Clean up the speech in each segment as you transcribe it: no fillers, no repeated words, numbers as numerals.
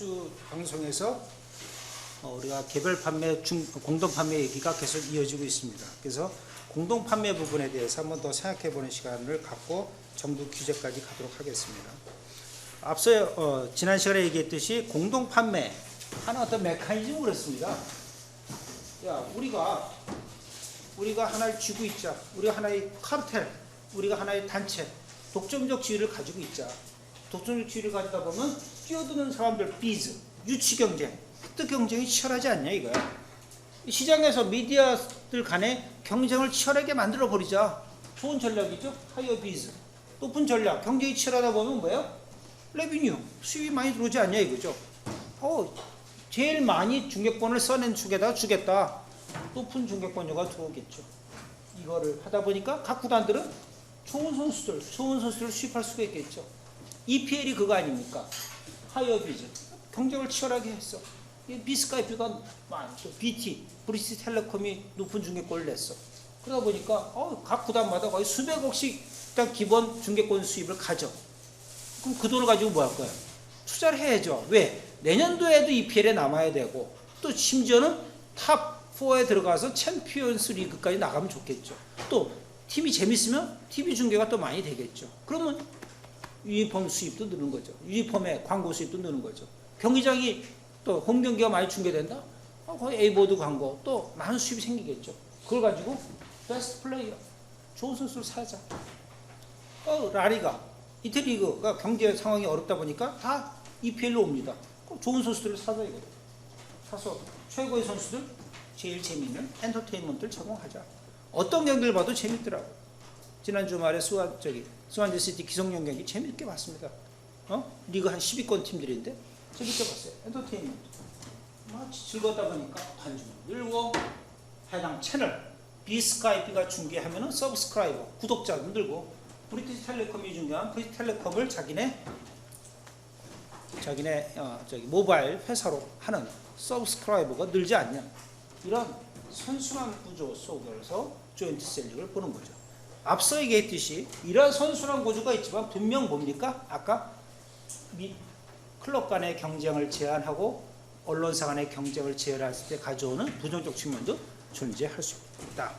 주 방송에서 우리가 개별 판매, 공동 판매 얘기가 계속 이어지고 있습니다. 그래서 공동 판매 부분에 대해서 한번 더 생각해 보는 시간을 갖고 정부 규제까지 가도록 하겠습니다. 앞서 지난 시간에 얘기했듯이 공동 판매 하는 어떤 메커니즘을 그랬습니다. 야, 우리가 하나를 쥐고 있자. 우리가 하나의 카르텔, 우리가 하나의 단체, 독점적 지위를 가지고 있자. 독점적 지위를 가지다 보면 뛰어드는 사람들 비즈, 유치 경쟁, 획득 경쟁이 치열하지 않냐 이거야. 시장에서 미디어들 간에 경쟁을 치열하게 만들어 버리자. 좋은 전략이죠. 하이어 비즈, 높은 전략, 경쟁이 치열하다 보면 뭐예요? 레비뉴, 수입이 많이 들어오지 않냐 이거죠. 제일 많이 중개권을 써낸 축에다 주겠다. 높은 중개권료가 들어오겠죠. 이거를 하다 보니까 각 구단들은 좋은 선수들을 수입할 수가 있겠죠. EPL이 그거 아닙니까? 하이어 비즈, 경쟁을 치열하게 했어. 비스카이프가 많죠. BT, 브리티시 텔레콤이 높은 중개권을 냈어. 그러다 보니까 각 구단마다 거의 수백억씩 일단 기본 중개권 수입을 가져. 그럼 그 돈을 가지고 뭐 할 거야? 투자를 해야죠. 왜? 내년도에도 EPL에 남아야 되고 또 심지어는 탑4에 들어가서 챔피언스 리그까지 나가면 좋겠죠. 또 팀이 재밌으면 TV 중계가 또 많이 되겠죠. 그러면 유니폼 수입도 느는 거죠. 유니폼의 광고 수입도 느는 거죠. 경기장이 또 홈 경기가 많이 중계된다? 거의 A보드 광고 또 많은 수입이 생기겠죠. 그걸 가지고 베스트 플레이어, 좋은 선수를 사자. 라리가, 이태리 리그가 경제 상황이 어렵다 보니까 다 EPL로 옵니다. 좋은 선수들을 사자 이거죠. 사서 최고의 선수들, 제일 재미있는 엔터테인먼트를 제공하자. 어떤 경기를 봐도 재밌더라고. 지난 주말에 스완지 시티 기성용 경기 재밌게 봤습니다. 리그 한 10위권 팀들인데 재밌게 봤어요. 엔터테인먼트. 즐거웠다 보니까 관중이 늘고 해당 채널 비스카이프가 중계하면은 서브스크라이버 구독자도 늘고 브리티시 텔레콤이 중요한 브리티시 텔레콤을 자기네 모바일 회사로 하는 서브스크라이버가 늘지 않냐. 이런 선순환 구조 속에서 조인트 셀링을 보는 거죠. 앞서 얘기했듯이 이러한 선순환 구조가 있지만 분명 뭡니까? 아까 클럽 간의 경쟁을 제한하고 언론사 간의 경쟁을 제한했을 때 가져오는 부정적 측면도 존재할 수 있다.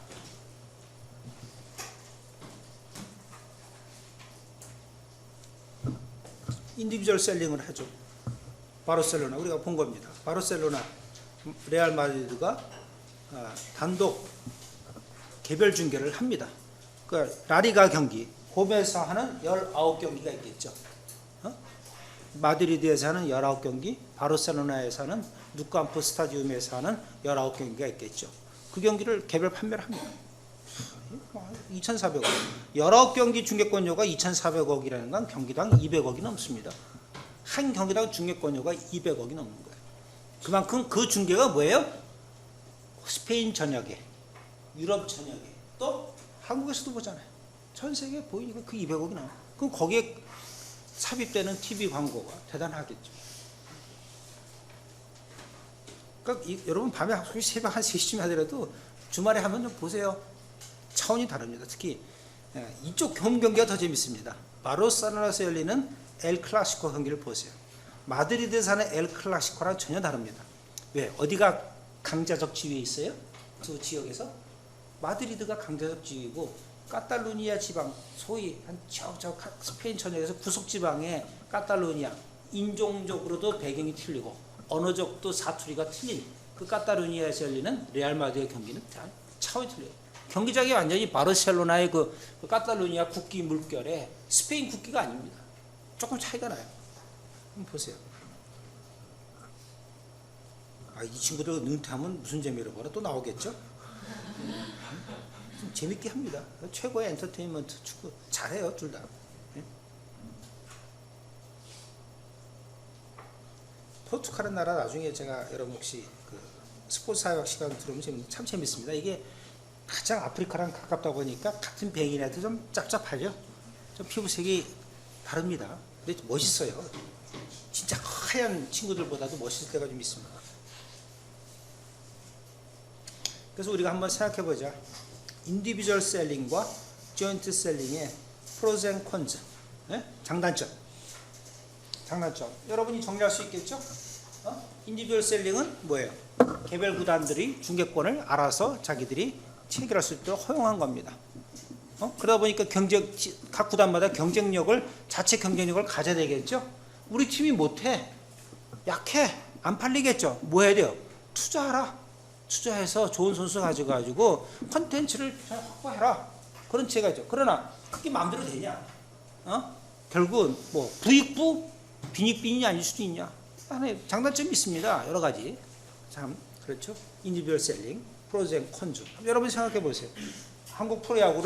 인디비주얼 셀링을 하죠. 바르셀로나 우리가 본 겁니다. 바르셀로나, 레알 마드리드가 단독 개별 중계를 합니다. 그 라리가 경기 홈에서 하는 19경기가 있겠죠. 마드리드에서 하는 19경기, 바르셀로나에서 하는 누캄프 스타디움에서 하는 19경기가 있겠죠. 그 경기를 개별 판매를 합니다. 2,400억. 19경기 중계권료가 2,400억이라는 건 경기당 200억이 넘습니다. 한 경기당 중계권료가 200억이 넘는 거예요. 그만큼 그 중계가 뭐예요? 스페인 전역에, 유럽 전역에, 또 한국에서도 보잖아요. 전 세계에 보이니까 그 200억이 나와요. 그럼 거기에 삽입되는 TV 광고가 대단하겠죠. 그러니까 여러분 밤에 새벽 한 3시쯤에 하더라도 주말에 하면 좀 보세요. 차원이 다릅니다. 특히 이쪽 홈 경기가 더 재밌습니다. 바르셀로나에서 열리는 엘 클라시코 경기를 보세요. 마드리드에서 하는 엘 클라시코랑 전혀 다릅니다. 왜? 어디가 강자적 지위에 있어요? 두 지역에서 마드리드가 강자적 지위고 카탈루니아 지방, 소위 한 저 스페인 전역에서 구석 지방의 카탈루니아, 인종적으로도 배경이 틀리고 언어적도 사투리가 틀린 그 카탈루니아에서 열리는 레알 마드리드 경기는 차원이 틀려요. 경기장이 완전히 바르셀로나의 그 카탈루니아 국기 물결에 스페인 국기가 아닙니다. 조금 차이가 나요. 한번 보세요. 이 친구들 은퇴하면 무슨 재미로 벌어? 또 나오겠죠? 좀 재밌게 합니다. 최고의 엔터테인먼트 축구 잘해요, 둘 다. 포르투갈은 나라 나중에 제가 여러분 혹시 그 스포츠 사회학 시간 들으면 참 재밌습니다. 이게 가장 아프리카랑 가깝다 보니까 같은 백인한테 좀 짭짭하죠. 좀 피부색이 다릅니다. 근데 멋있어요. 진짜 하얀 친구들보다도 멋있을 때가 좀 있습니다. 그래서 우리가 한번 생각해보자. 인디비주얼 셀링과 조인트 셀링의 프로즈 앤 콘즈, 장단점. 여러분이 정리할 수 있겠죠? 인디비듀얼 셀링은 뭐예요? 개별 구단들이 중개권을 알아서 자기들이 체결할 수 있도록 허용한 겁니다. 그러다 보니까 각 구단마다 경쟁력을, 자체 경쟁력을 가져야 되겠죠? 우리 팀이 못해. 약해. 안 팔리겠죠? 뭐 해야 돼요? 투자하라. 투자해서 좋은 선수 가져가지고 컨텐츠를 잘 확보해라. 그런 체계죠. 그러나 그게 마음대로 되냐? 결국은 뭐 부익부, 빈익빈이 아닐 수도 있냐? 안에 장단점이 있습니다. 여러 가지. 참 그렇죠. 인디비듀얼 셀링, 프로즈 앤 콘즈. 여러분 생각해 보세요. 한국 프로야구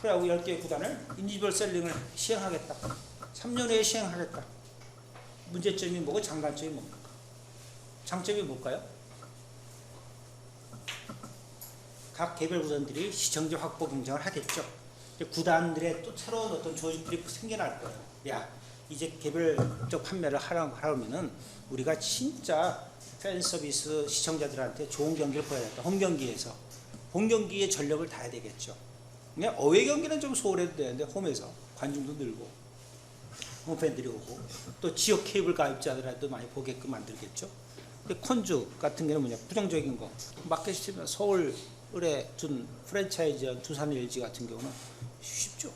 10개의 구단을 인디비듀얼 셀링을 시행하겠다. 3년 후에 시행하겠다. 문제점이 뭐고 장단점이 뭡니까? 장점이 뭘까요? 각 개별 구단들이 시청자 확보 경쟁을 하겠죠. 구단들의 또 새로운 어떤 조직들이 생겨날 거예요. 야, 이제 개별적 판매를 하려면은 우리가 진짜 팬 서비스 시청자들한테 좋은 경기를 보여야겠다. 홈 경기에서 홈 경기에 전력을 다해야 되겠죠. 그냥 어웨이 경기는 좀 소홀해도 되는데 홈에서 관중도 늘고 홈팬들이 오고 또 지역 케이블 가입자들한테도 많이 보게끔 만들겠죠. 근데 콘주 같은 경우는 뭐냐, 부정적인 거. 마켓 시스템 서울에 둔 프랜차이즈 두산 LG 같은 경우는 쉽죠.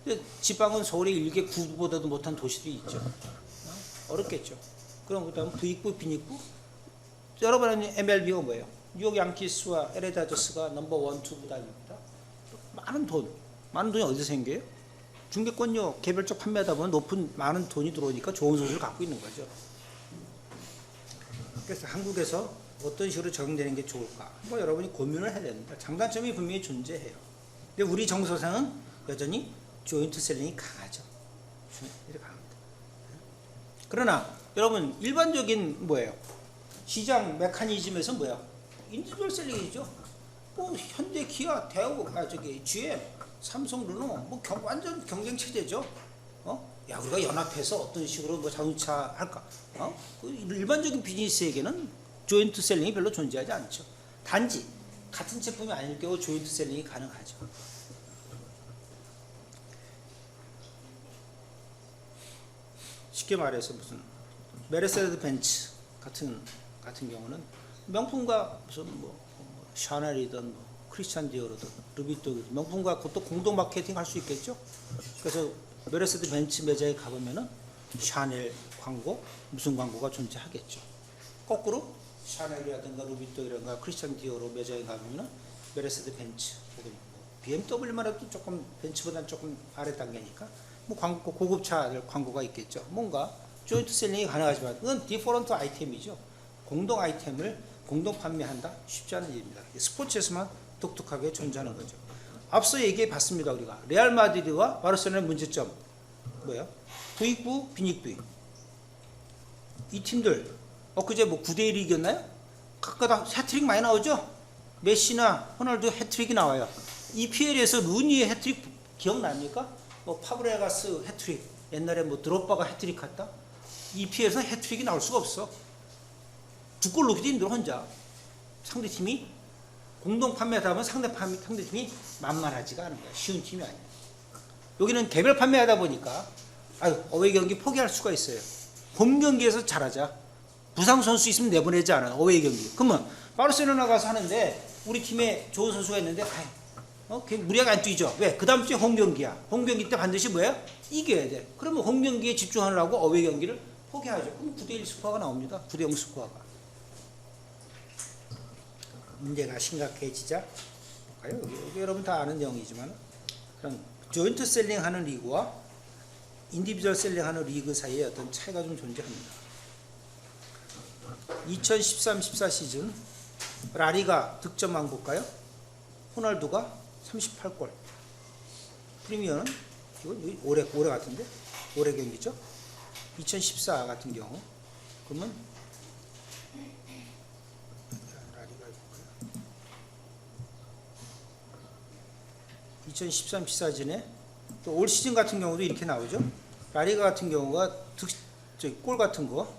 근데 지방은 서울의 일개 구보다도 못한 도시들이 있죠. 어렵겠죠. 그럼 그다음 부익부, 빈익부. 여러분 아는 MLB가 뭐예요? 뉴욕 양키스와 LA 다저스가 넘버 1, 2 구단입니다. 많은 돈이 어디서 생겨요? 중개권료 개별적 판매하다 보면 많은 돈이 들어오니까 좋은 선수를 갖고 있는 거죠. 그래서 한국에서 어떤 식으로 적용되는 게 좋을까? 뭐 여러분이 고민을 해야 됩니다. 장단점이 분명히 존재해요. 근데 우리 정서상은 여전히 조인트 셀링이 강하죠. 이렇게 강합니다. 그러나 여러분 일반적인 뭐예요? 시장 메커니즘에서 뭐야? 인디비듀얼 셀링이죠. 뭐 현대, 기아, 대우, GM, 삼성, 르노, 뭐 완전 경쟁 체제죠. 야, 우리가 연합해서 어떤 식으로 뭐 자동차 할까? 그 일반적인 비즈니스에게는 조인트 셀링이 별로 존재하지 않죠. 단지 같은 제품이 아닐 경우 조인트 셀링이 가능하죠. 쉽게 말해서 무슨 메르세데스 벤츠 같은 경우는 명품과 무슨 뭐 샤넬이든 뭐 크리스찬 디오르든 루비토든 명품과 또 공동 마케팅 할 수 있겠죠. 그래서 메르세데스 벤츠 매장에 가보면은 샤넬 광고, 무슨 광고가 존재하겠죠. 거꾸로 샤넬이라든가 루비토이라든가 크리스찬 디오르 매장에 가보면은 메르세데스 벤츠 혹은 BMW만 해도 조금 벤츠보다는 조금 아래 단계니까 뭐 광고, 고급차들 광고가 있겠죠. 뭔가 조인트 셀링이 가능하지만 그건 디퍼런트 아이템이죠. 공동 아이템을 공동 판매한다? 쉽지 않은 일입니다. 스포츠에서만 독특하게 존재하는 거죠. 앞서 얘기해 봤습니다. 우리가 레알 마드리드와 바르셀로나의 문제점 뭐예요? 부익부, 빈익부. 이 팀들 엊그제 뭐 9대1이 이겼나요? 각각 다 해트릭 많이 나오죠? 메시나 호날두 해트릭이 나와요. EPL에서 루니의 해트릭 기억납니까? 뭐 파브레가스 해트릭, 옛날에 뭐 드롭바가 해트릭 했다? EPL에서 해트릭이 나올 수가 없어. 두 골 넣기도 힘들어 혼자. 상대팀이 공동 판매하다 보면 상대팀이 만만하지가 않은 거야. 쉬운 팀이 아니야. 여기는 개별 판매하다 보니까 어웨이 경기 포기할 수가 있어요. 홈 경기에서 잘하자. 부상 선수 있으면 내보내지 않아. 어웨이 경기. 그러면 바르셀로나 가서 하는데 우리 팀에 좋은 선수가 있는데 무리하게 안 뛰죠. 왜? 그 다음 주에 홈 경기야. 홈 경기 때 반드시 뭐야? 이겨야 돼. 그러면 홈 경기에 집중하려고 어웨이 경기를 포기하죠. 그럼 9대1 스코어가 나옵니다. 9대0 스코어가. 문제가 심각해지자 볼까요? 여기 여러분 다 아는 내용이지만 그런 조인트 셀링하는 리그와 인디비주얼 셀링하는 리그 사이에 어떤 차이가 좀 존재합니다. 2013-14 시즌 라리가 득점왕 볼까요? 호날두가 38골. 프리미어는 이건 올해 같은데 올해 경기죠. 2014 같은 경우 그러면 2013-14전에 또 올 시즌 같은 경우도 이렇게 나오죠. 라리가 같은 경우가 골 같은 거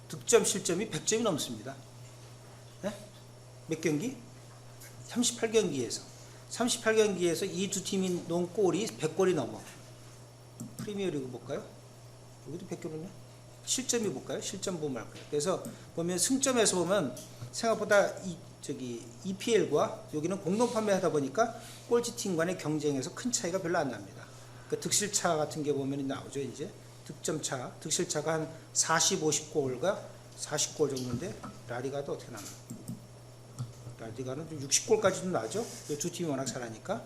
득점 실점이 100점이 넘습니다. 네? 몇 경기? 38경기에서 이 두 팀이 넣은 골이 100골이 넘어. 프리미어리그 볼까요? 여기도 100골이네. 실점이 볼까요? 실점 보면 알 거예요. 그래서 보면 승점에서 보면 생각보다 EPL과 여기는 공동 판매하다 보니까 꼴찌 팀 간의 경쟁에서 큰 차이가 별로 안 납니다. 그 득실차 같은 게 보면 나오죠. 이제 득점차, 득실차가 한 40, 50골과 40골 정도인데 라리가도 어떻게 나나? 라리가는 좀 60골까지도 나죠. 두 팀이 워낙 잘하니까.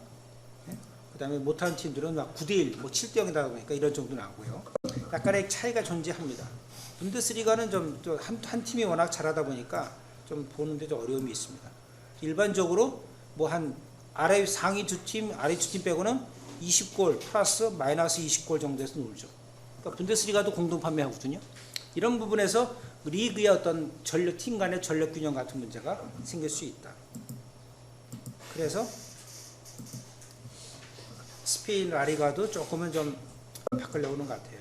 그 다음에 못하는 팀들은 막 9대1, 뭐 7대0이다 보니까 이런 정도 나오고요. 약간의 차이가 존재합니다. 분데스리가는 좀 한 팀이 워낙 잘하다 보니까 좀 보는데 좀 어려움이 있습니다. 일반적으로 뭐 한 아래 상위 두 팀, 아래 두 팀 빼고는 20골 플러스 마이너스 20골 정도에서 놀죠. 그러니까 분데스리가도 공동 판매하거든요. 이런 부분에서 리그의 어떤 팀 간의 전력 균형 같은 문제가 생길 수 있다. 그래서 스페인 라리가도 조금은 좀 바꾸려고 하는 것 같아요.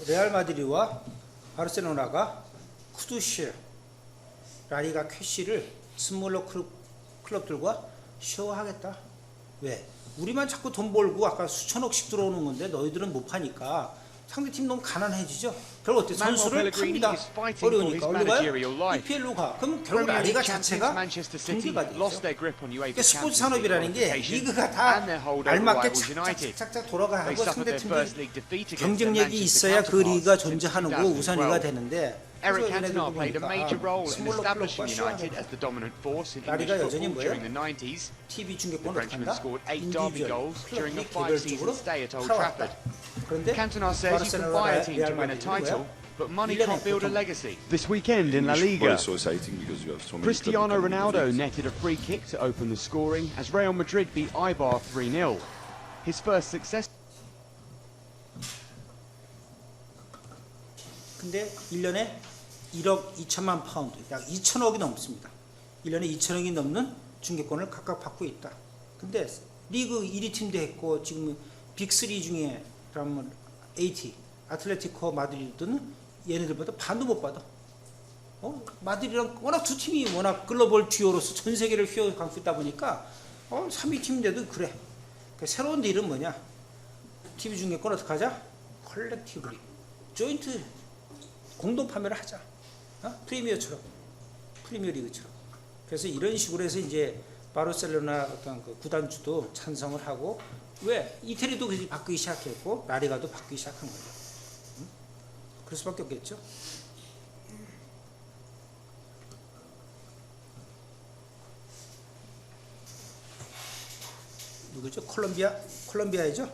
레알 마드리드와 바르셀로나가 쿠두시 라리가 쾌시를 스몰러 클럽들과 쇼하겠다. 왜? 우리만 자꾸 돈 벌고 아까 수천억씩 들어오는 건데 너희들은 못 파니까 상대팀 너무 가난해지죠. 결국 어때? 선수를 팝니다. 어려우니까 올리가요? EPL로 가. 그럼 결국 라리가 자체가 경기가 되죠. 그러니까 스포츠 산업이라는 게 리그가 다 알맞게 착착 돌아가고 상대팀들이 경쟁력이 있어야 그 리그가 존재하는 거 우선이가 되는데 Eric Cantona played a major role in establishing United as the dominant force in English football during the 90s. TV The 중계권을 Frenchman 탄다. scored 8 derby goals during a 5-season stay at Old 팔아왔다. Trafford. 그런데 Cantona says you can buy a team to win a title, but money can't build a legacy. This weekend in La Liga, Cristiano Cristiano Ronaldo netted a free kick to open the scoring as Real Madrid beat Eibar 3-0. His first success. 근데 1년에 1억 2천만 파운드, 약 2천억이 넘습니다. 1년에 2천억이 넘는 중계권을 각각 받고 있다. 근데 리그 1위 팀도 했고 지금 빅3 중에 그러면 AT, 아틀레티코 마드리드는 얘네들보다 반도 못 받아. 마드리드랑 워낙 두 팀이 워낙 글로벌 듀오로서 전 세계를 휘어감고 있다 보니까 3위 팀인데도 그래. 그러니까 새로운 딜은 뭐냐? TV 중계권 어떻게 하자? 컬렉티브리, 조인트 공동 판매를 하자. 프리미어 리그처럼. 그래서 이런 식으로 해서 이제 바르셀로나 어떤 그 구단주도 찬성을 하고, 왜? 이태리도 바꾸기 시작했고 라리가도 바꾸기 시작한 거죠. 그럴 수밖에 없겠죠. 누구죠? 콜롬비아이죠?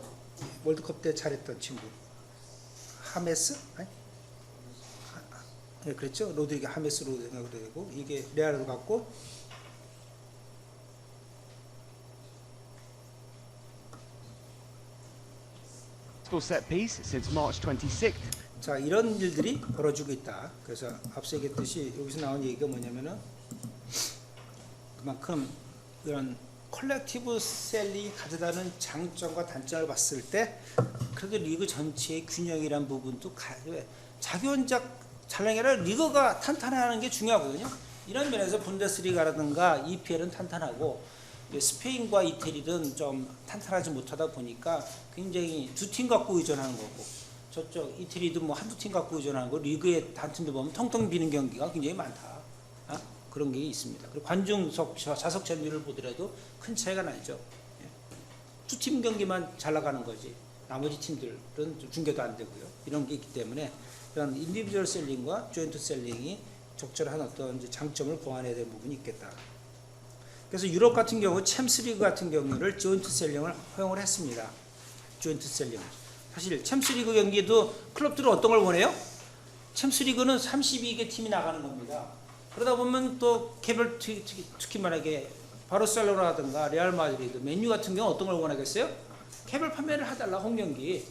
월드컵 때 잘했던 친구. 하메스? 아니? 네, 그랬죠. 로드리게 하메스로 생각을 되고, 이게 레알로 갔고, set piece since March 26th. 자, 이런 일들이 벌어지고 있다. 그래서 앞서 얘기했듯이 여기서 나온 얘기가 뭐냐면은 그만큼 이런 컬렉티브 셀링이 가져다는 장점과 단점을 봤을 때 그래도 리그 전체의 균형이란 부분도 자기 혼자 잘하는 게 아니라 리그가 탄탄하는 게 중요하거든요. 이런 면에서 분데스리가라든가 EPL은 탄탄하고 스페인과 이태리는 좀 탄탄하지 못하다 보니까 굉장히 두 팀 갖고 의존하는 거고, 저쪽 이태리도 뭐 한두 팀 갖고 의존하는 거, 리그의 단 팀들 보면 텅텅 비는 경기가 굉장히 많다. 그런 게 있습니다. 그리고 관중석 좌석 점유율을 보더라도 큰 차이가 나죠. 두 팀 경기만 잘 나가는 거지 나머지 팀들은 중계도 안 되고요. 이런 게 있기 때문에 이런 인디비주얼 셀링과 조인트 셀링이 적절한 어떤 이제 장점을 보완해야 될 부분이 있겠다. 그래서 유럽 같은 경우 챔스리그 같은 경우를 조인트 셀링을 허용을 했습니다. 조인트 셀링. 사실 챔스리그 경기에도 클럽들은 어떤 걸 원해요? 챔스리그는 32개 팀이 나가는 겁니다. 그러다 보면 또 개별 특히 만약에 바르셀로나라든가 레알 마드리드, 맨유 같은 경우 어떤 걸 원하겠어요? 개별 판매를 해달라 홈경기.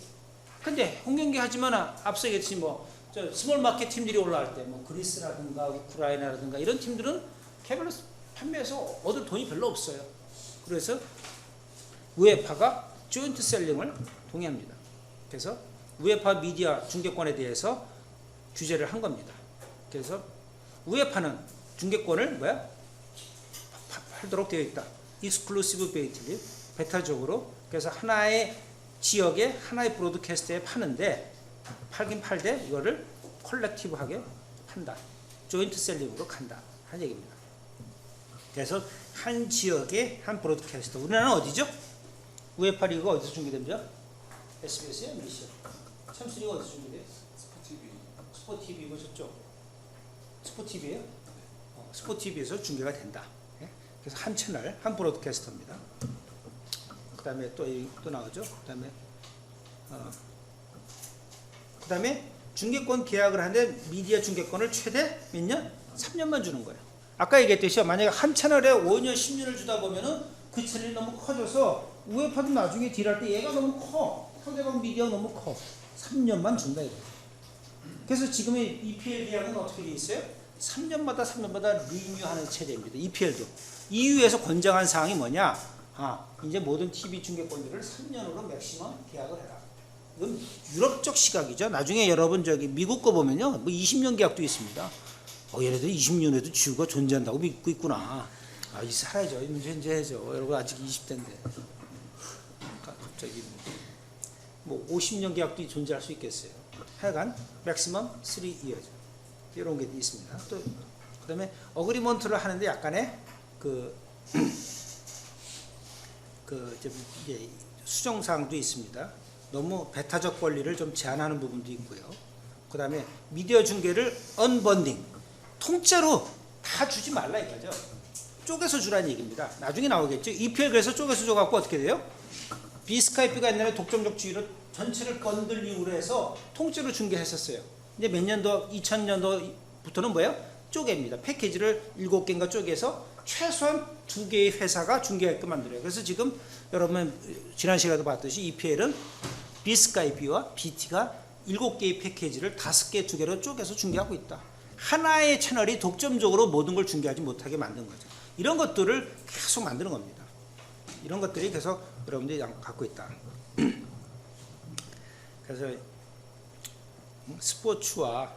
근데 홈경기 하지만 앞서 얘기했지 저 스몰 마켓 팀들이 올라갈 때 그리스라든가 우크라이나라든가 이런 팀들은 개별 판매해서 얻을 돈이 별로 없어요. 그래서 우에파가 조인트 셀링을 동의합니다. 그래서 우에파 미디어 중계권에 대해서 규제를 한 겁니다. 그래서 우에파는 중계권을 팔도록 되어 있다. 익스클루시브베이틀리 베타적으로. 그래서 하나의 지역에 하나의 브로드캐스트에 파는데 팔긴 팔되 이거를 컬렉티브하게 판다. 조인트 셀링으로 간다 하는 얘기입니다. 그래서 한 지역에 한 브로드캐스트. 우리나라는 어디죠? 우에파 리그가 어디서 중계됩니까? SBS에 MBC. 챔스리가 어디서 중계돼요? 스포티비 보셨죠? 스포티비예요? 스포티비에서 중계가 된다. 예? 그래서 한 채널, 한 브로드캐스터입니다. 그 다음에 또 나오죠. 그 다음에 중계권 계약을 하는데 미디어 중계권을 최대 몇 년? 3년만 주는 거예요. 아까 얘기했듯이 만약에 한 채널에 5년, 10년을 주다 보면은 그 채널이 너무 커져서 우에파도 나중에 딜할 때 얘가 너무 커. 상대방 미디어가 너무 커. 3년만 준다 이거예요. 그래서 지금의 EPL 계약은 어떻게 돼 있어요? 3년마다 리뉴하는 체제입니다. EPL도. EU에서 권장한 사항이 뭐냐? 이제 모든 TV 중계권들을 3년으로 맥시멈 계약을 해라. 이건 유럽적 시각이죠. 나중에 여러분 저기 미국 거 보면요, 뭐 20년 계약도 있습니다. 얘네들 20년에도 지구가 존재한다고 믿고 있구나. 이 살아야죠. 존재해야죠. 여러분 아직 20대인데. 갑자기 뭐 50년 계약도 존재할 수 있겠어요. 하여간 맥시멈 3years 이런 게 있습니다. 또 그다음에 어그리먼트를 하는데 약간의 이제 수정사항도 있습니다. 너무 배타적 권리를 좀 제한하는 부분도 있고요. 그다음에 미디어 중계를 언번딩 통째로 다 주지 말라 이거죠. 쪼개서 주라는 얘기입니다. 나중에 나오겠죠. EPL 그래서 쪼개서 줘갖고 어떻게 돼요? 비스카이프가 옛날에 독점적 주의로 전체를 번들링으로 해서 통째로 중계했었어요. 이제 몇 년도 2000년도부터는 뭐예요? 쪼갭니다. 패키지를 7개인가 쪼개서 최소한 2개의 회사가 중계하게끔 만들어요. 그래서 지금 여러분 지난 시간에도 봤듯이 EPL은 비스카이프와 BT가 7개의 패키지를 5개, 2개로 쪼개서 중계하고 있다. 하나의 채널이 독점적으로 모든 걸 중계하지 못하게 만든 거죠. 이런 것들을 계속 만드는 겁니다. 이런 것들이 계속 여러분들이 갖고 있다. 그래서 스포츠와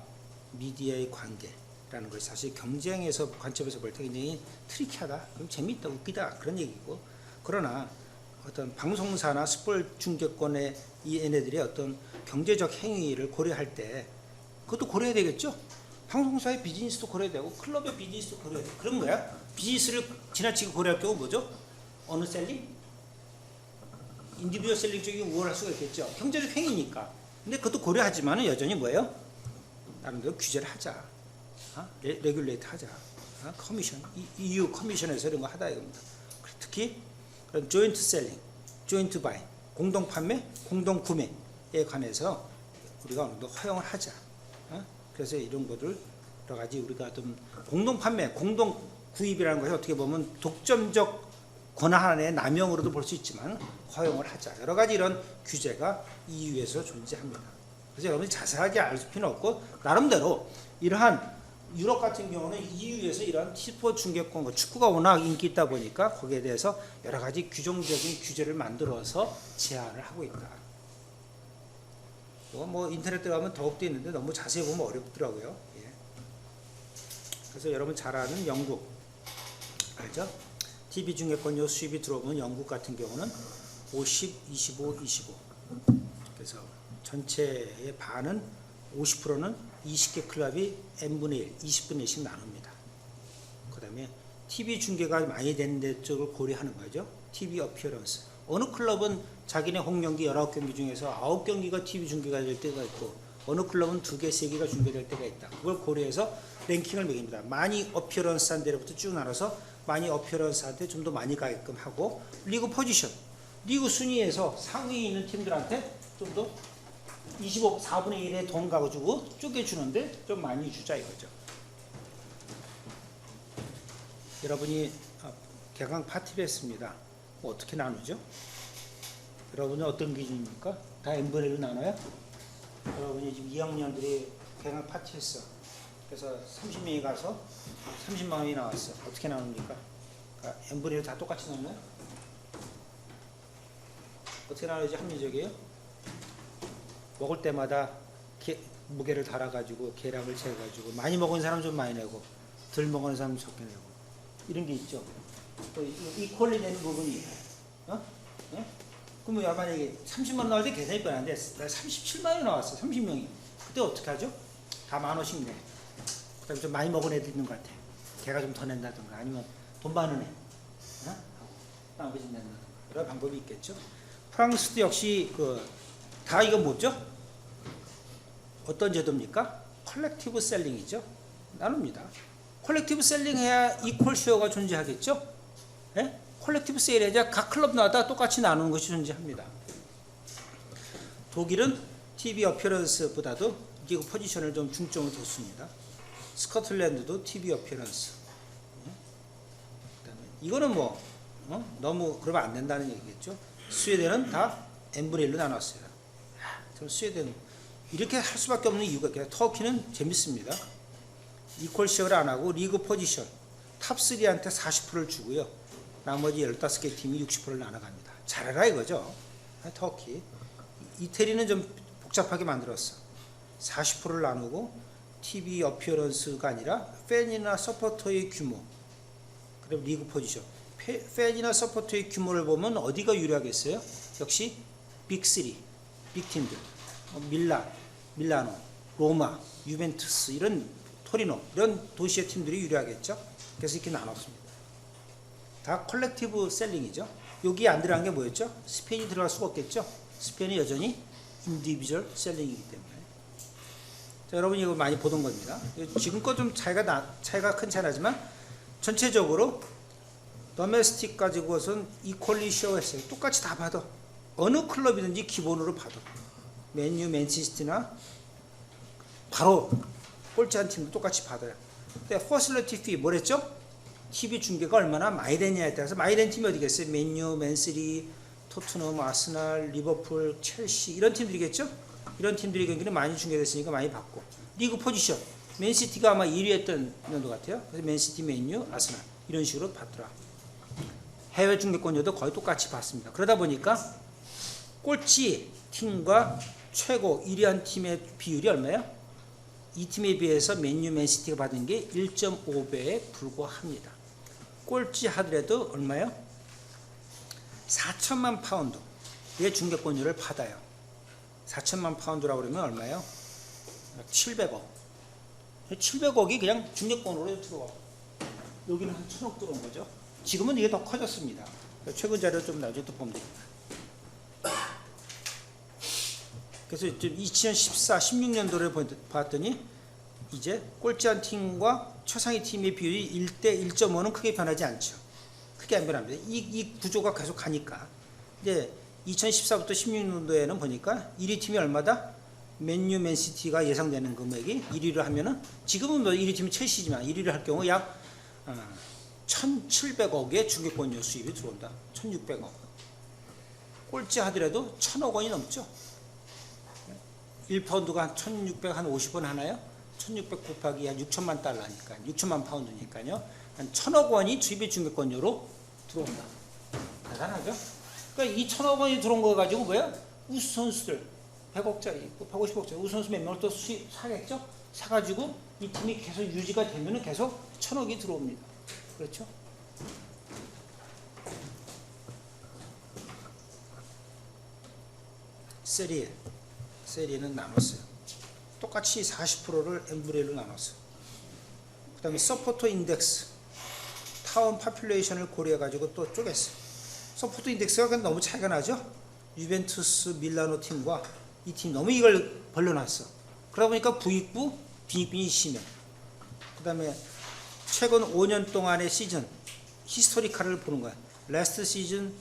미디어의 관계라는 것이 사실 경쟁에서 관점에서 볼 때 굉장히 트리키하다, 재미있다, 웃기다 그런 얘기고, 그러나 어떤 방송사나 스포츠 중계권의 이 얘네들의 어떤 경제적 행위를 고려할 때 그것도 고려해야 되겠죠. 방송사의 비즈니스도 고려해야 되고 클럽의 비즈니스도 고려해야 되고. 그런 거야. 비즈니스를 지나치게 고려할 경우 뭐죠? 어느 셀링? 인디비du얼 셀링 쪽이 우월할 수가 있겠죠. 경제적 행위니까. 근데 그것도 고려하지만은 여전히 뭐예요? 나름대로 규제를 하자. 레귤레이트 하자. 커미션. EU 커미션에서 이런 거 하다 이겁니다. 특히 그런 조인트 셀링, 조인트 바이, 공동 판매, 공동 구매에 관해서 우리가 어느 정도 허용을 하자. 그래서 이런 것들 여러 가지 우리가 좀 공동 판매, 공동 구입이라는 것이 어떻게 보면 독점적 권한의 남용으로도 볼 수 있지만 허용을 하자. 여러 가지 이런 규제가 EU에서 존재합니다. 그래서 여러분이 자세하게 알 필요는 없고 나름대로 이러한 유럽 같은 경우는 EU에서 이러한 스포츠 중계권, 축구가 워낙 인기 있다 보니까 거기에 대해서 여러 가지 규정적인 규제를 만들어서 제한을 하고 있다. 뭐 인터넷 들어가면 더욱더 있는데 너무 자세히 보면 어렵더라고요. 예. 그래서 여러분 잘 아는 영국 알죠? TV 중계권 수입이 들어오면 영국 같은 경우는 50, 25, 25. 그래서 전체의 반은 50%는 20개 클럽이 n분의 1, 20분의 1씩 나눕니다. 그 다음에 TV 중계가 많이 되는 데 쪽을 고려하는 거죠. TV 어피어런스. 어느 클럽은 자기네 홈경기 19경기 중에서 9경기가 TV 중계가 될 때가 있고 어느 클럽은 2개, 3개가 중계될 때가 있다. 그걸 고려해서 랭킹을 매깁니다. 많이 어피어런스한 데로부터 쭉 나눠서 많이 어피어런스한테 좀 더 많이 가게끔 하고 리그 포지션, 리그 순위에서 상위에 있는 팀들한테 좀 더 25, 4분의 1의 돈 가지고 쪼개주는데 좀 많이 주자 이거죠. 여러분이 개강 파티를 했습니다. 뭐 어떻게 나누죠? 여러분은 어떤 기준입니까? 다 n분의 1로 나눠요? 여러분이 지금 2학년들이 개강 파티 했어. 그래서 30명이 가서 30만 원이 나왔어. 어떻게 나눕니까? 그러니까 n분의 1 다 똑같이 나누나요? 어떻게 나누지? 합리적이에요? 먹을 때마다 무게를 달아가지고 계량을 재가지고 많이 먹은 사람 좀 많이 내고 덜 먹은 사람 적게 내고 이런 게 있죠. 또 이퀄리 되는 부분이 그러면 야 만약에 30만 나올 때 계산이 뻔한데 나 37만이 나왔어. 30명이. 그때 어떻게 하죠? 다 10,000원씩 내. 그다음에 좀 많이 먹은 애도 있는 것 같아. 걔가 좀 더 낸다든가 아니면 돈 많은 애 나머지 낸다든가 여러 방법이 있겠죠. 프랑스도 역시 다 이건 뭐죠? 어떤 제도입니까? 컬렉티브 셀링이죠. 나눕니다. 컬렉티브 셀링 해야 이퀄 쉐어가 존재하겠죠. 예? 컬렉티브 세일 해야 각 클럽마다 똑같이 나누는 것이 존재합니다. 독일은 TV 어피어런스보다도 리그 포지션을 좀 중점을 뒀습니다. 스코틀랜드도 TV 어피어런스. 이거는 뭐 너무 그러면 안 된다는 얘기겠죠. 스웨덴은 다 n분의 1로 나눴어요. 저 스웨덴 이렇게 할 수밖에 없는 이유가 있겠어요. 터키는 재밌습니다. 이퀄 쉐어를 안 하고 리그 포지션 탑 3한테 40%를 주고요. 나머지 15개 팀이 60%를 나눠갑니다. 잘해라 이거죠. 터키. 이태리는 좀 복잡하게 만들었어. 40%를 나누고 TV 어피어런스가 아니라 팬이나 서포터의 규모 그리고 리그 포지션 팬이나 서포터의 규모를 보면 어디가 유리하겠어요? 역시 빅3 빅팀들 밀라노 로마 유벤투스 이런 토리노 이런 도시의 팀들이 유리하겠죠. 그래서 이렇게 나눴습니다. 다 컬렉티브 셀링이죠. 여기 안 들어간 게 뭐였죠? 스페인이 들어갈 수가 없겠죠. 스페인은 여전히 인디비주얼 셀링이기 때문에. 자, 여러분 이거 많이 보던 겁니다. 지금껏 좀 차이가 큰 차이나지만 전체적으로 도메스틱 가지고선 이퀄리 쉐어했어요. 똑같이 다 받아. 어느 클럽이든지 기본으로 받아. 맨유, 맨시티나 바로 꼴찌 한 팀도 똑같이 받아요. 근데 퍼실리티 피 뭐랬죠? TV 중계가 얼마나 많이 되냐에 따라서 많이 된 팀이 어디겠어요? 맨유, 맨시티, 토트넘, 아스날, 리버풀, 첼시 이런 팀들이겠죠? 이런 팀들의 경기는 많이 중계됐으니까 많이 받고 리그 포지션 맨시티가 아마 1위 했던 연도 같아요. 그래서 맨시티, 맨유, 아스날 이런 식으로 받더라. 해외 중계권료도 거의 똑같이 받습니다. 그러다 보니까 꼴찌 팀과 최고 1위 한 팀의 비율이 얼마예요? 이 팀에 비해서 맨유, 맨시티가 받은 게 1.5배에 불과합니다. 꼴찌 하더라도 얼마예요? 4천만 파운드의 중계권료를 받아요. 4천만 파운드라고 그러면 얼마예요? 700억. 700억이 그냥 중계권으로 들어와. 여기는 한 1,000억 들어온 거죠. 지금은 이게 더 커졌습니다. 최근 자료 좀 나중에 또 보면 됩니다. 그래서 2014, 16년도를 봤더니 이제 꼴찌한 팀과 최상위 팀의 비율이 1대 1.5는 크게 변하지 않죠. 크게 안 변합니다. 이 구조가 계속 가니까. 이제 2014부터 16년도에는 보니까 1위 팀이 얼마다? 맨유, 맨시티가 예상되는 금액이 1위를 하면은 지금은 뭐 1위 팀이 첼시지만 1위를 할 경우 약 1,700억의 중계권료 수입이 들어온다. 1,600억. 꼴찌 하더라도 1,000억 원이 넘죠. 1파운드가 한 1,600, 한 50원 하나요? 1,600 곱하기 한 6천만 달러니까, 6천만 파운드니까요. 한 1,000억 원이 수입의 중계권료로 들어온다. 대단하죠? 그러니까 이 1,000억 원이 들어온 거 가지고 뭐야? 우수 선수들 100억짜리, 150억짜리 우수 선수 몇 명을 또 사겠죠? 사가지고 이 팀이 계속 유지가 되면은 계속 1,000억이 들어옵니다. 그렇죠? 세리에는 나눴어요. 똑같이 40%를 n분의 1로 나눴어요. 그 다음에 서포터 인덱스 타운 파퓰레이션을 고려해가지고 또 쪼갰어요. 서포터 인덱스가 너무 차이가 나죠? 유벤투스 밀라노 팀과 이 팀 너무 이걸 벌려놨어. 그러다 보니까 부익부 빈익빈이 심해. 그 다음에 최근 5년 동안의 시즌 히스토리카를 보는 거야. 라스트 시즌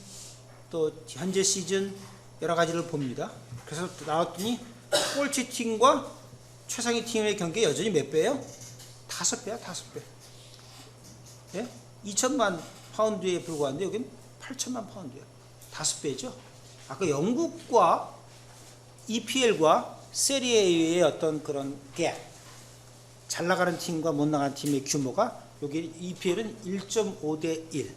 또 현재 시즌 여러 가지를 봅니다. 그래서 나왔더니 꼴찌 팀과 최상위 팀의 경기 여전히 몇 배예요? 5배야, 5배. 예? 2천만 파운드에 불과한데 여기는 8천만 파운드야. 5배죠. 아까 영국과 EPL과 세리에의 어떤 그런 갭, 잘 나가는 팀과 못 나가는 팀의 규모가 여기 EPL은 1.5대 1.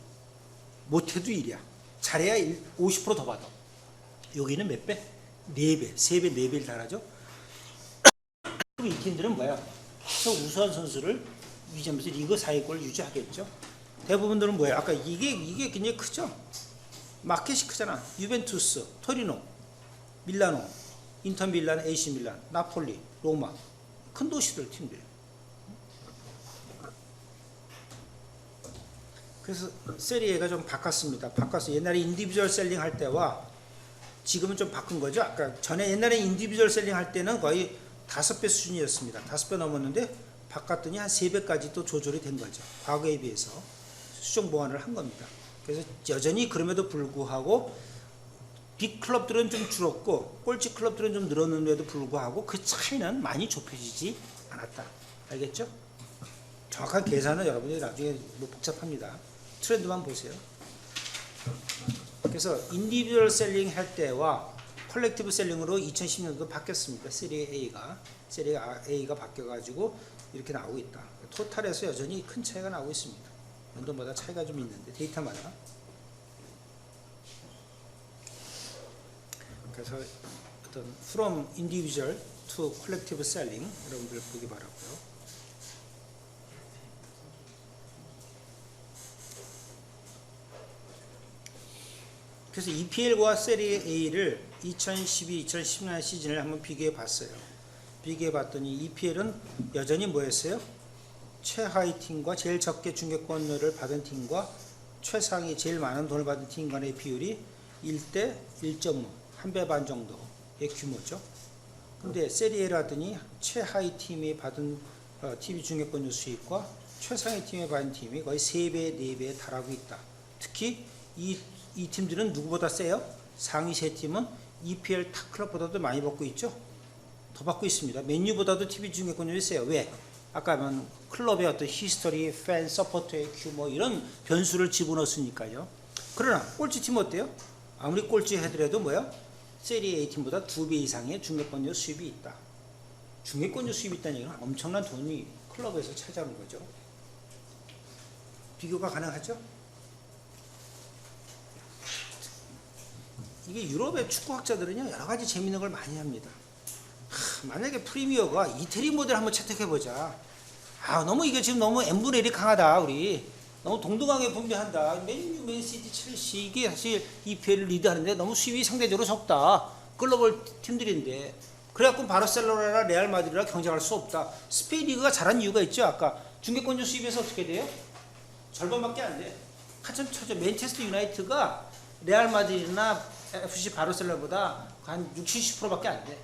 못해도 1이야. 잘해야 50% 더 받아. 여기는 몇 배? 4배, 3배, 4배를 달하죠. 이 팀들은 뭐야? 계속 우수한 선수를 유지하면서 리그 4위권을 유지하겠죠. 대부분들은 뭐예요? 아까 이게 굉장히 크죠? 마켓이 크잖아. 유벤투스, 토리노, 밀라노, 인터 밀란, AC 밀란, 나폴리, 로마. 큰 도시들 팀들. 그래서 세리에가 좀 바꿨습니다. 바꿔서 옛날에 인디비주얼 셀링 할 때와 지금은 좀 바꾼 거죠. 아까 전에 옛날에 인디비주얼 셀링 할 때는 거의 5배 수준이었습니다. 5배 넘었는데 바꿨더니 한 3배까지 또 조절이 된 거죠. 과거에 비해서 수정 보완을 한 겁니다. 그래서 여전히 그럼에도 불구하고 빅클럽들은 좀 줄었고 꼴찌 클럽들은 좀 늘었는데도 불구하고 그 차이는 많이 좁혀지지 않았다. 알겠죠? 정확한 계산은 여러분들이 나중에 뭐 복잡합니다. 트렌드만 보세요. 그래서 인디비주얼 셀링 할 때와 컬렉티브 셀링으로 2010년도 바뀌었습니다. 세리에 A가 바뀌어가지고 이렇게 나오고 있다. 토탈에서 여전히 큰 차이가 나오고 있습니다. 연도마다 차이가 좀 있는데 데이터마다. 그래서 어떤 from individual to collective selling 여러분들 보기 바라고요. 그래서 EPL과 세리에 A를 2012-2014 시즌을 한번 비교해 봤어요. 비교해 봤더니 EPL은 여전히 뭐였어요? 최하위 팀과 제일 적게 중계권료를 받은 팀과 최상위 제일 많은 돈을 받은 팀 간의 비율이 1대 1.5, 한 배 반 정도의 규모죠. 근데 세리에를 하더니 최하위 팀이 받은 TV 중계권료 수익과 최상위 팀이 받은 팀이 거의 3배, 4배에 달하고 있다. 특히 이 팀들은 누구보다 세요? 상위 세 팀은 EPL 탑 클럽보다도 많이 받고 있죠. 더 받고 있습니다. 맨유보다도 TV 중계권료이 세요. 왜? 아까 하면 클럽의 어떤 히스토리, 팬, 서포터의 규모 이런 변수를 집어넣었으니까요. 그러나 꼴찌팀 어때요? 아무리 꼴찌 해더라도 뭐야? 세리에 A 팀보다 2배 이상의 중계권료 수입이 있다. 중계권료 수입이 있다는 얘기는 엄청난 돈이 클럽에서 차지하는 거죠. 비교가 가능하죠? 이게 유럽의 축구학자들은요 여러 가지 재밌는 걸 많이 합니다. 만약에 프리미어가 이태리 모델 한번 채택해보자. 너무 이게 지금 너무 n분의 1이 강하다. 우리 너무 동등하게 분배한다. 맨유, 맨시티, 첼시 이게 사실 EPL을 리드하는데 너무 수입이 상대적으로 적다. 글로벌 팀들인데 그래갖고 바르셀로나나 레알 마드리드랑 경쟁할 수 없다. 스페인 리그가 잘한 이유가 있죠. 아까 중계권료 수입에서 어떻게 돼요? 절반밖에 안 돼. 한참 쳐져. 맨체스터 유나이트가 레알 마드리드나 FC 바르셀로나보다 한 60-70%밖에 안 돼.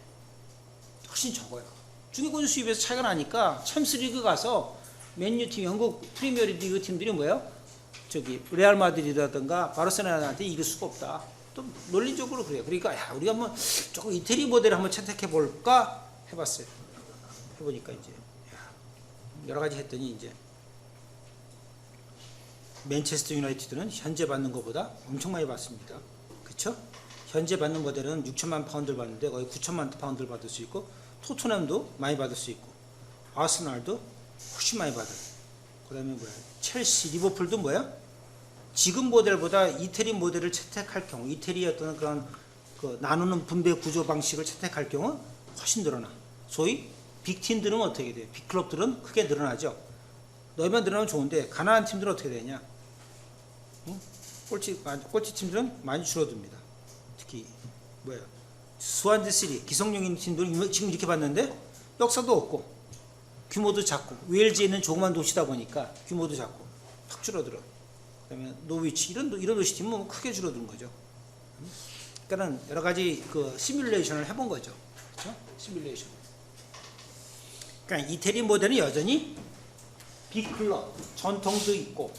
훨씬 적어요. 중계권 수입에서 차이가 나니까 챔스리그 가서 맨유팀, 영국 프리미어리그 팀들이 뭐예요? 저기 레알 마드리드라든가 바르셀로나한테 이길 수가 없다. 또 논리적으로 그래요. 그러니까 우리가 한번 조금 이태리 모델을 한번 채택해 볼까 해봤어요. 해보니까 이제 여러 가지 했더니 이제 맨체스터 유나이티드는 현재 받는 것보다 엄청 많이 받습니다. 그렇죠? 현재 받는 모델은 6천만 파운드를 받는데 거의 9천만 파운드를 받을 수 있고 토트넘도 많이 받을 수 있고 아스날도 훨씬 많이 받아요. 그 다음에 뭐야? 첼시, 리버풀도 뭐야? 지금 모델보다 이태리 모델을 채택할 경우 이태리의 어떤 그런 그 나누는 분배 구조 방식을 채택할 경우 훨씬 늘어나. 소위 빅팀들은 어떻게 돼요? 빅클럽들은 크게 늘어나죠. 너희만 늘어나면 좋은데 가난한 팀들은 어떻게 되냐? 응? 꼴찌 팀들은 많이 줄어듭니다. 특히 뭐야? 스완지 시리 기성용인 팀들은 지금 이렇게 봤는데 역사도 없고 규모도 작고 웨일즈에 있는 조그만 도시다 보니까 규모도 작고 확 줄어들어. 그다음에 노위치 이런 도시 팀은 크게 줄어드는 거죠. 그러니까는 여러 가지 그 시뮬레이션을 해본 거죠. 그렇죠? 시뮬레이션. 그러니까 이태리 모델은 여전히 빅클럽 전통도 있고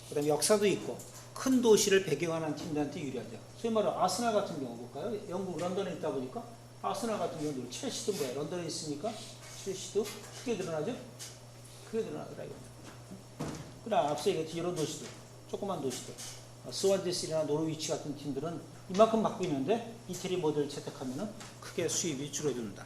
그다음에 역사도 있고 큰 도시를 배경하는 팀들한테 유리하죠. 소위 말하는 아스날 같은 경우 볼까요? 영국 런던에 있다 보니까 아스날 같은 경우는 첼시도 뭐야? 런던에 있으니까 첼시도 크게 늘어나죠? 크게 늘어나더라 이거. 그다음 앞서 얘기했던 이런 도시들, 조그만 도시들, 스완지시나 노르위치 같은 팀들은 이만큼 받고 있는데 이태리 모델을 채택하면은 크게 수입이 줄어든다.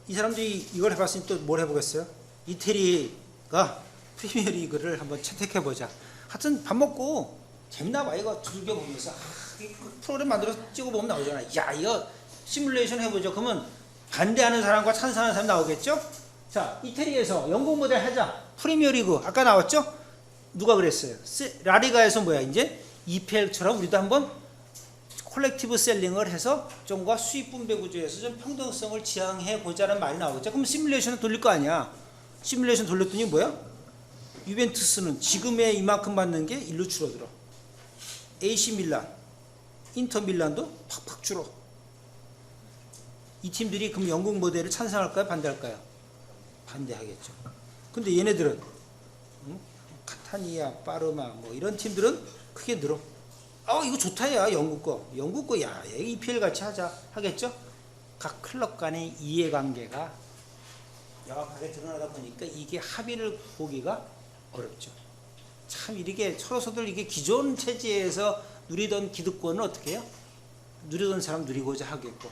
이 사람들이 이걸 해봤으니 또 뭘 해보겠어요? 이태리가 프리미어리그를 한번 채택해보자. 하여튼 밥 먹고 재밌나 봐. 이거 즐겨보면서 프로그램 만들어서 찍어보면 나오잖아. 야 이거 시뮬레이션 해보죠. 그러면 반대하는 사람과 찬성하는 사람 나오겠죠? 자, 이태리에서 영국 모델 하자. 프리미어리그 아까 나왔죠? 누가 그랬어요? 라리가에서 뭐야 이제 EPL처럼 우리도 한번 콜렉티브 셀링을 해서 좀과 수입 분배 구조에서 좀 평등성을 지향해 보자는 말이 나오겠죠. 그럼 시뮬레이션을 돌릴 거 아니야. 시뮬레이션 돌렸더니 뭐야? 유벤투스는 지금의 이만큼 받는 게 1로 줄어들어. AC 밀란, 인터 밀란도 팍팍 줄어. 이 팀들이 그럼 영국 모델을 찬성할까요? 반대할까요? 반대하겠죠. 근데 얘네들은 카타니아, 파르마 뭐 이런 팀들은 크게 늘어. 이거 좋다 야 영국 거 야 EPL 같이 하자 하겠죠. 각 클럽 간의 이해관계가 명확하게 드러나다 보니까 이게 합의를 보기가 어렵죠. 참 이렇게 서로서들 이게 기존 체제에서 누리던 기득권을 어떻게 해요? 누리던 사람 누리고자 하겠고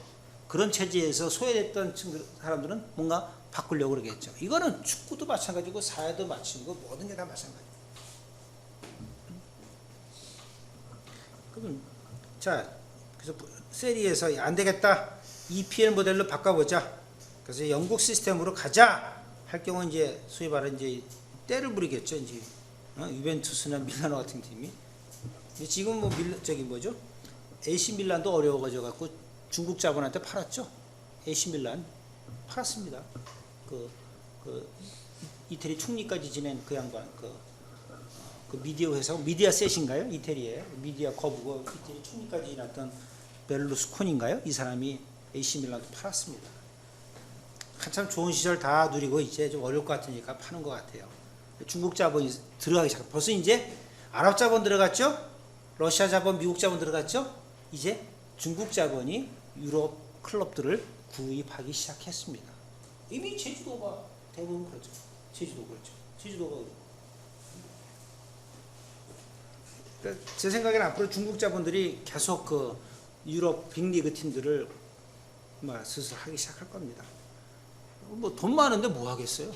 그런 체제에서 소외됐던 사람들은 뭔가 바꾸려고 그러겠죠. 이거는 축구도 마찬가지고 사회도 마찬가지고 모든 게 다 마찬가지고. 그럼 자 그래서 세리에서 안 되겠다 EPL 모델로 바꿔보자. 그래서 영국 시스템으로 가자 할 경우 이제 소위 말하는 이제 때를 부리겠죠. 이제 유벤투스나 밀라노 같은 팀이 지금 뭐 저기 뭐죠? AC 밀란도 어려워져 갖고 중국 자본한테 팔았죠. AC 밀란 팔았습니다. 그 이태리 총리까지 지낸 그 양반 그 미디어 회사 미디아셋인가요? 이태리에 미디어 거부고 이태리 총리까지 지냈던 벨루스코니인가요? 이 사람이 AC 밀란도 팔았습니다. 한참 좋은 시절 다 누리고 이제 좀 어려울 것 같으니까 파는 것 같아요. 중국 자본이 들어가기 시작. 벌써 이제 아랍 자본 들어갔죠? 러시아 자본, 미국 자본 들어갔죠? 이제 중국 자본이 유럽 클럽들을 구입하기 시작했습니다. 이미 제주도가 대부분 그렇죠. 제주도가 그렇고. 그러니까 제 생각에는 앞으로 중국 자본들이 계속 그 유럽 빅리그 팀들을 슬슬 하기 시작할 겁니다. 뭐 돈 많은데 뭐 하겠어요?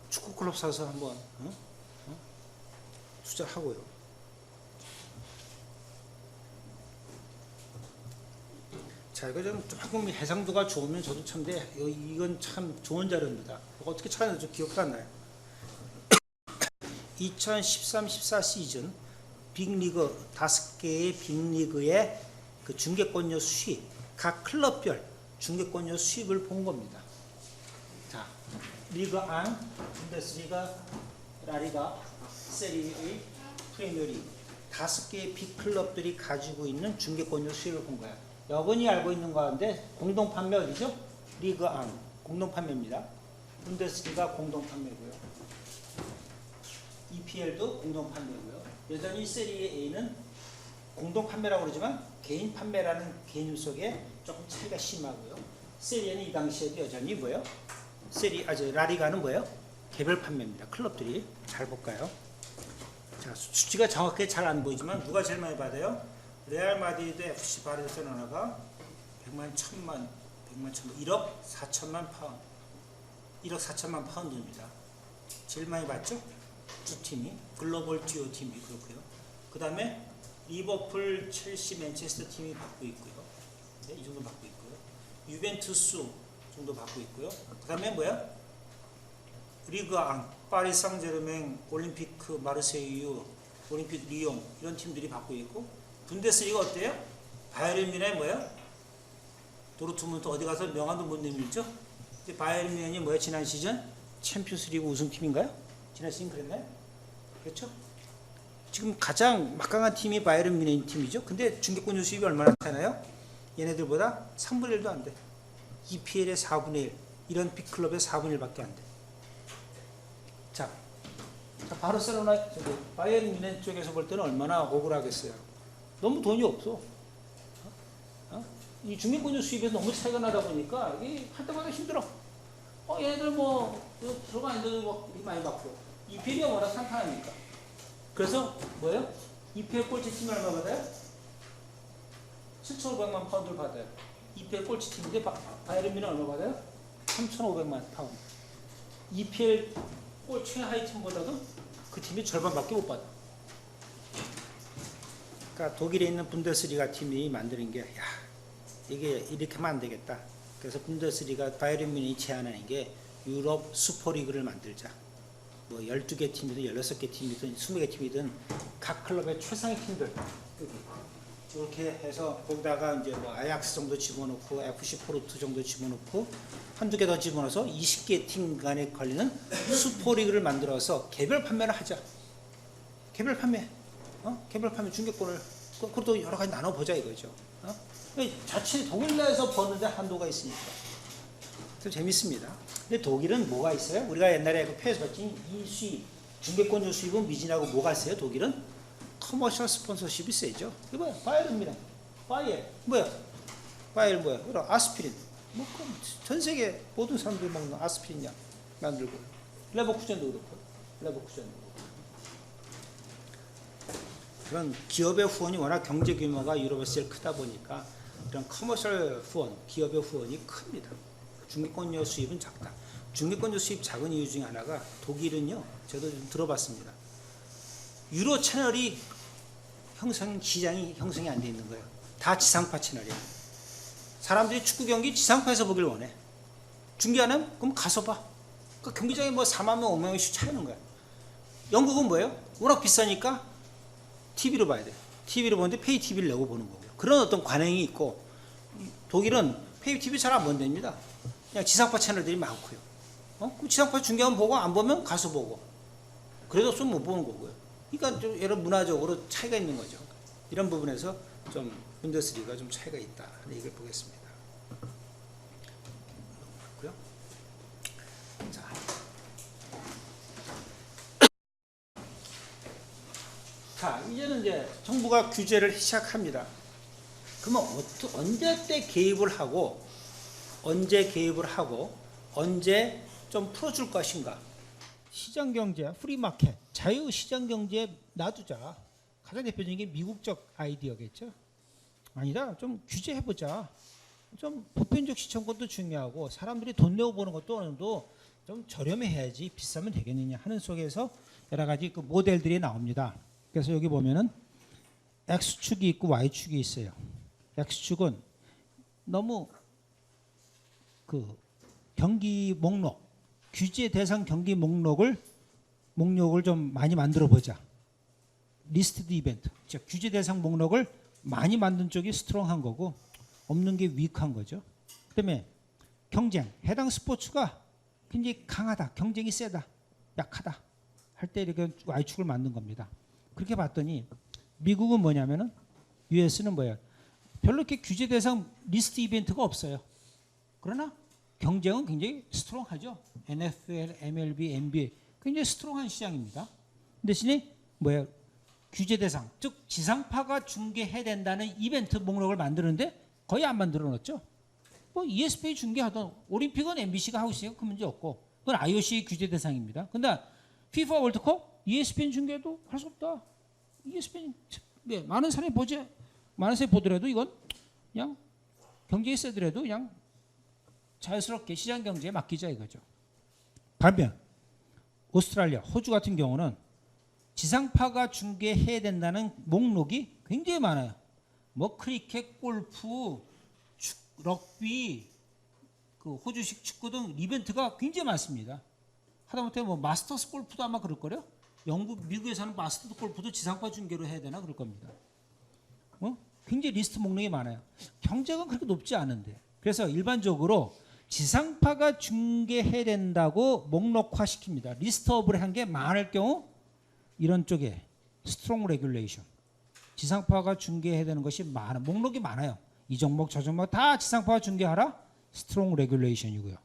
축구 클럽 사서 한번 투자하고요. 자, 이거 좀 조금 해상도가 좋으면 저도 참데 이건 참 좋은 자료입니다. 어떻게 찾았는지 기억도 안 나요. 2013-14 시즌 빅리그 5개의 빅리그의 그 중계권료 수입, 각 클럽별 중계권료 수입을 본 겁니다. 자, 리그 안, 분데스리가, 라리가, 세리에 A, 프리미어리그 5개의 빅클럽들이 가지고 있는 중계권료 수입을 본 거야. 여건이 알고 있는 가운데 공동 판매 어디죠? 리그 안 공동 판매입니다. 분데스리가 공동 판매고요. EPL도 공동 판매고요. 여전히 세리에 A는 공동 판매라고 그러지만 개인 판매라는 개념 속에 조금 차이가 심하고요. 세리에는 이 당시에도 여전히 뭐예요? 라리가는 뭐예요? 개별 판매입니다. 클럽들이 잘 볼까요? 자, 수치가 정확하게 잘 안 보이지만 누가 제일 많이 받아요? 레알 마드리드 FC 바르셀로나가 100만 1억 4천만 파운드 1억 4천만 파운드입니다. 제일 많이 받죠? 두 팀이 글로벌 듀오 팀이 그렇고요. 그 다음에 리버풀, 첼시, 맨체스터 팀이 받고 있고요. 네, 이 정도 받고 있고요. 유벤투스 정도 받고 있고요. 그 다음에 뭐야? 리그 앙, 파리 상제르맹, 올림피크 마르세유, 올림픽 리옹 이런 팀들이 받고 있고 분데스리가 어때요? 바이에른 뮌헨 뭐야? 도르트문트 어디 가서 명함도 못 내밀죠? 이제 바이에른 뮌헨이 뭐야? 지난 시즌 챔피언스리그 우승팀인가요? 지난 시즌 그랬나요? 그렇죠? 지금 가장 막강한 팀이 바이에른 뮌헨 팀이죠. 근데 중계권 수입이 얼마나 차나요? 얘네들보다 3분의 1도 안 돼. EPL의 4분의 1, 이런 빅클럽의 4분의 1밖에 안 돼. 자, 바르셀로나, 바이에른 뮌헨 쪽에서 볼 때는 얼마나 억울하겠어요. 너무 돈이 없어. 이 중계권 수입에서 너무 차이가 나다 보니까 이게 할 때마다 힘들어. 얘네들 뭐 들어가 있는 거 많이 받고 EPL이 워낙 탄탄하니까. 그래서 뭐예요? EPL 꼴찌팀이 얼마 받아요? 7,500만 파운드를 받아요. EPL 꼴찌팀인데 바이에른 뮌헨 얼마 받아요? 3,500만 파운드. EPL 꼴 최하위 팀보다도 그 팀이 절반밖에 못 받아. 그러니까 독일에 있는 분데스리가 팀이 만드는 게 이게 이렇게 하면 안 되겠다. 그래서 분데스리가 바이에른 뮌헨이 제안하는 게 유럽 슈퍼리그를 만들자. 뭐 12개 팀이든 16개 팀이든 20개 팀이든 각 클럽의 최상위 팀들 이렇게 해서 거기다가 이제 뭐 아약스 정도 집어넣고 FC 포르투 정도 집어넣고 한두 개 더 집어넣어서 20개 팀 간에 걸리는 슈퍼리그를 만들어서 개별 판매를 하자. 개별 판매, 개별 판매 중계권을 그것도 여러 가지 나눠보자 이거죠. 자체 독일 내에서 버는데 한도가 있으니까 좀 재밌습니다. 근데 독일은 뭐가 있어요? 우리가 옛날에 그 표에서 봤지 이 수입, 중계권료 수입은 미진하고 뭐가 있어요? 독일은 커머셜 스폰서십이 세죠. 이거 뭐야? 바이에른입니다. 바이엘 뭐야? 그럼 아스피린. 전 세계 모든 사람들이 먹는 아스피린 약 만들고 레버쿠젠도 그렇고 레버쿠젠도 그런 기업의 후원이 워낙 경제 규모가 유럽에서 제일 크다 보니까 이런 커머셜 후원, 기업의 후원이 큽니다. 중계권료 수입은 작다. 중계권료 수입 작은 이유 중에 하나가 독일은요, 저도 좀 들어봤습니다. 유로 채널이 시장이 형성이 안 돼 있는 거예요. 다 지상파 채널이에요. 사람들이 축구 경기 지상파에서 보길 원해. 중계 안 하면 그럼 가서 봐. 그 경기장에 뭐 4만 명, 5만 명씩 차이는 거야. 영국은 뭐예요? 워낙 비싸니까 TV로 봐야 돼. TV로 보는데 페이 TV를 내고 보는 거고요. 그런 어떤 관행이 있고 독일은 페이 TV 잘 안 본답니다. 그냥 지상파 채널들이 많고요. 그 지상파 중계만 보고 안 보면 가서 보고. 그래도 좀 못 보는 거고요. 그러니까 좀 여러 문화적으로 차이가 있는 거죠. 이런 부분에서 좀 분데스리가 좀 차이가 있다. 얘기를 보겠습니다. 그렇고요. 자. 자, 이제는 이제 정부가 규제를 시작합니다. 그러면 언제 때 개입을 하고 언제 좀 풀어줄 것인가? 시장경제, 프리마켓, 자유시장경제에 놔두자. 가장 대표적인 게 미국적 아이디어겠죠. 아니다, 좀 규제해보자. 좀 보편적 시청권도 중요하고 사람들이 돈 내고 보는 것도 어느 정도 좀 저렴해야지 비싸면 되겠느냐 하는 속에서 여러 가지 그 모델들이 나옵니다. 그래서 여기 보면은 X축이 있고 Y축이 있어요. X축은 너무 그 경기 목록, 규제 대상 경기 목록을 좀 많이 만들어 보자. 리스트드 이벤트, 즉 규제 대상 목록을 많이 만든 쪽이 스트롱한 거고 없는 게 위크한 거죠. 그다음에 경쟁, 해당 스포츠가 굉장히 강하다, 경쟁이 세다, 약하다 할 때 이렇게 Y축을 만든 겁니다. 그렇게 봤더니 미국은 뭐냐면은 US는 뭐예요? 별로 이렇게 규제 대상 리스트 이벤트가 없어요. 그러나 경쟁은 굉장히 스트롱하죠. NFL, MLB, NBA 굉장히 스트롱한 시장입니다. 대신에 뭐예요? 규제 대상, 즉 지상파가 중계해야 된다는 이벤트 목록을 만드는데 거의 안 만들어 놨죠. 뭐 ESPN 중계하던 올림픽은 MBC가 하고 있으니까 그 문제 없고 그건 IOC 규제 대상입니다. 근데 FIFA 월드컵 ESPN 중계도 할 수 없다. ESPN 많은 사람이 보더라도 이건 그냥 경제에 세더라도 그냥 자연스럽게 시장 경제에 맡기자 이거죠. 반면 오스트랄리아, 호주 같은 경우는 지상파가 중계해야 된다는 목록이 굉장히 많아요. 뭐 크리켓, 골프, 럭비, 그 호주식 축구 등 이벤트가 굉장히 많습니다. 하다못해 뭐 마스터스 골프도 아마 그럴 거래요. 미국에서는 마스터스 골프도 지상파 중계로 해야 되나 그럴 겁니다. 굉장히 리스트 목록이 많아요. 경쟁은 그렇게 높지 않은데. 그래서 일반적으로 지상파가 중계해야 된다고 목록화 시킵니다. 리스트업을 한 게 많을 경우 이런 쪽에 스트롱 레귤레이션. 지상파가 중계해야 되는 것이 목록이 많아요. 이 종목 저 종목 다 지상파가 중계하라. 스트롱 레귤레이션이고요.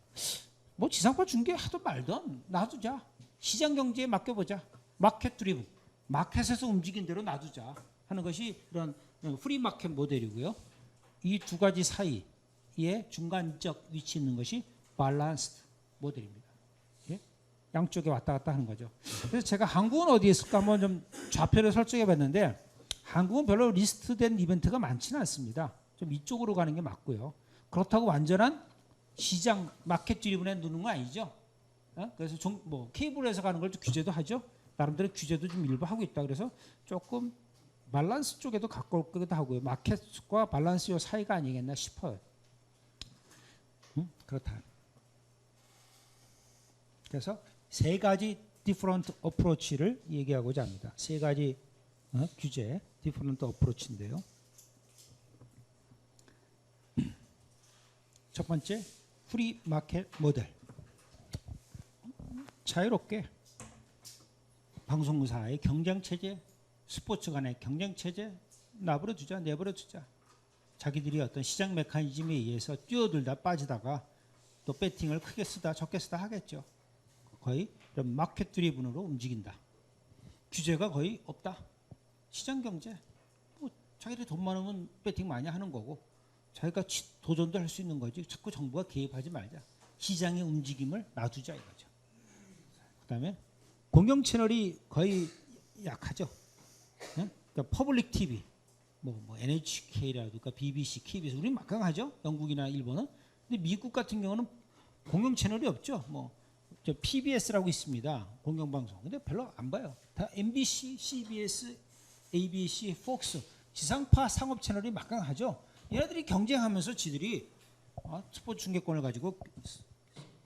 뭐 지상파 중계하든 말든 놔두자. 시장 경제에 맡겨보자. 마켓 드리븐. 마켓에서 움직인 대로 놔두자 하는 것이 이런 프리 마켓 모델이고요. 이 두 가지 사이에 중간적 위치 있는 것이 밸런스드 모델입니다. 예? 양쪽에 왔다 갔다 하는 거죠. 그래서 제가 한국은 어디에 있을까 한번 좀 좌표를 설정해 봤는데 한국은 별로 리스트된 이벤트가 많지는 않습니다. 좀 이쪽으로 가는 게 맞고요. 그렇다고 완전한 시장 마켓 드리븐에 누는 건 아니죠. 그래서 뭐 케이블에서 가는 걸 좀 규제도 하죠. 나름대로 규제도 좀 일부 하고 있다. 그래서 조금 밸런스 쪽에도 가까울 거기도 하고요. 마켓과 밸런스 요 사이가 아니겠나 싶어요. 그렇다. 그래서 세 가지 different approach를 얘기하고자 합니다. 세 가지 규제 different approach인데요. 첫 번째 프리 마켓 모델. 자유롭게 방송사의 경쟁 체제, 스포츠 간의 경쟁 체제 내버려 두자. 자기들이 어떤 시장 메커니즘에 의해서 뛰어들다 빠지다가 또 배팅을 크게 쓰다 적게 쓰다 하겠죠. 거의 이런 마켓 드리븐으로 움직인다. 규제가 거의 없다. 시장 경제. 뭐 자기들이 돈 많으면 배팅 많이 하는 거고 자기가 도전도 할 수 있는 거지. 자꾸 정부가 개입하지 말자. 시장의 움직임을 놔두자 이거죠. 그다음에 공영 채널이 거의 약하죠. 그러니까 퍼블릭 TV, 뭐 NHK라든가 BBC, KBS 우리 막강하죠. 영국이나 일본은. 근데 미국 같은 경우는 공영 채널이 없죠. 저 PBS라고 있습니다. 공영 방송. 근데 별로 안 봐요. 다 MBC, CBS, ABC, 폭스 지상파 상업 채널이 막강하죠. 얘네들이 경쟁하면서 지들이 스포츠 중계권을 가지고